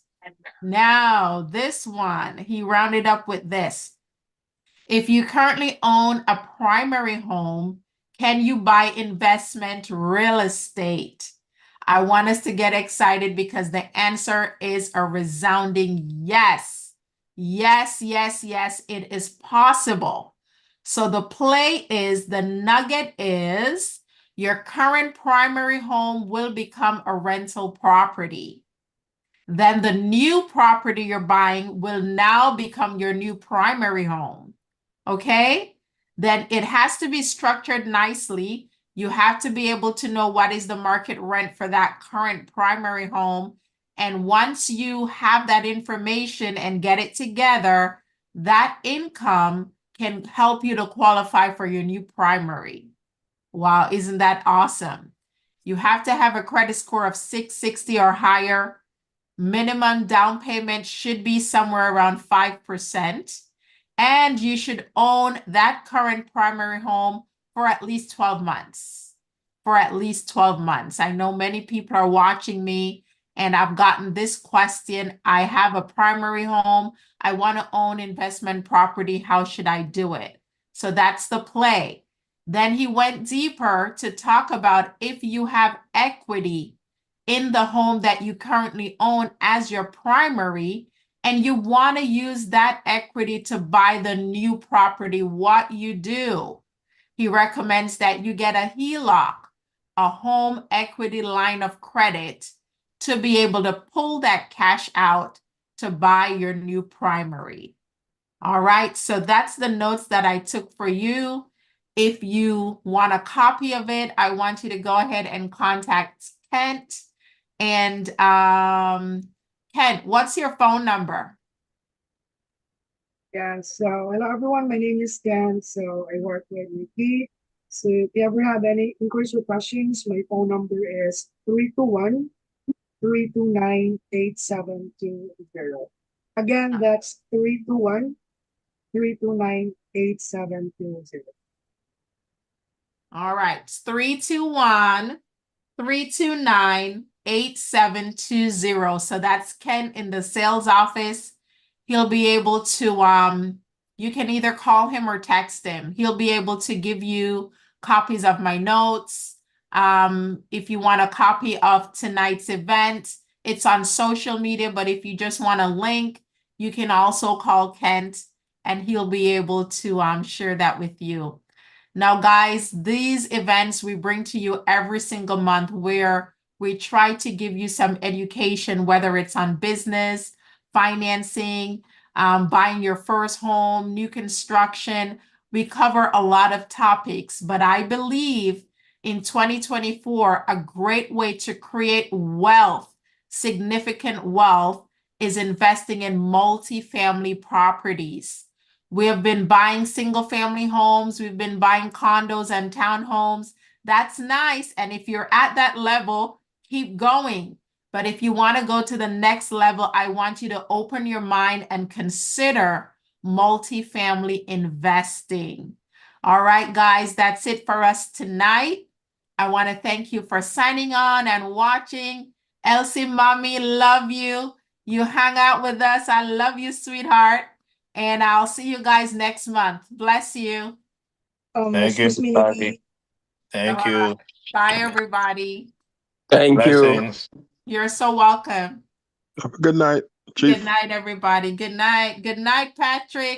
Now, this one, he rounded up with this. If you currently own a primary home, can you buy investment real estate? I want us to get excited because the answer is a resounding yes. Yes, yes, yes, it is possible. So the play is, the nugget is, your current primary home will become a rental property. Then the new property you're buying will now become your new primary home. Okay? Then it has to be structured nicely. You have to be able to know what is the market rent for that current primary home. And once you have that information and get it together, that income can help you to qualify for your new primary. Wow, isn't that awesome? You have to have a credit score of 660 or higher. Minimum down payment should be somewhere around 5%. And you should own that current primary home for at least 12 months. For at least 12 months. I know many people are watching me and I've gotten this question. I have a primary home. I want to own investment property. How should I do it? So that's the play. Then he went deeper to talk about if you have equity in the home that you currently own as your primary, and you want to use that equity to buy the new property, what you do. He recommends that you get a HELOC, a home equity line of credit, to be able to pull that cash out to buy your new primary. All right, so that's the notes that I took for you. If you want a copy of it, I want you to go ahead and contact Kent. And Kent, what's your phone number? Yeah, so hello everyone, my name is Ken, so I work with Nikki. So if you ever have any inquiries or questions, my phone number is 321-329-8720. Again, that's 321-329-8720. All right, it's 321-329-8720. So that's Ken in the sales office. He'll be able to, you can either call him or text him. He'll be able to give you copies of my notes. If you want a copy of tonight's event, it's on social media, but if you just want a link, you can also call Kent and he'll be able to share that with you. Now, guys, these events we bring to you every single month where we try to give you some education, whether it's on business, financing, buying your first home, new construction. We cover a lot of topics, but I believe in 2024, a great way to create wealth, significant wealth, is investing in multifamily properties. We have been buying single family homes. We've been buying condos and townhomes. That's nice. And if you're at that level, keep going. But if you want to go to the next level, I want you to open your mind and consider multifamily investing. All right, guys, that's it for us tonight. I want to thank you for signing on and watching. Elsie, mommy, love you. You hang out with us. I love you, sweetheart. And I'll see you guys next month. Bless you. Thank you, Excuse me, everybody. Nikki. Thank All you. right. Bye, everybody. Thank you. Blessings. You're so welcome. Have a good night, Chief. Good night, everybody. Good night. Good night, Patrick.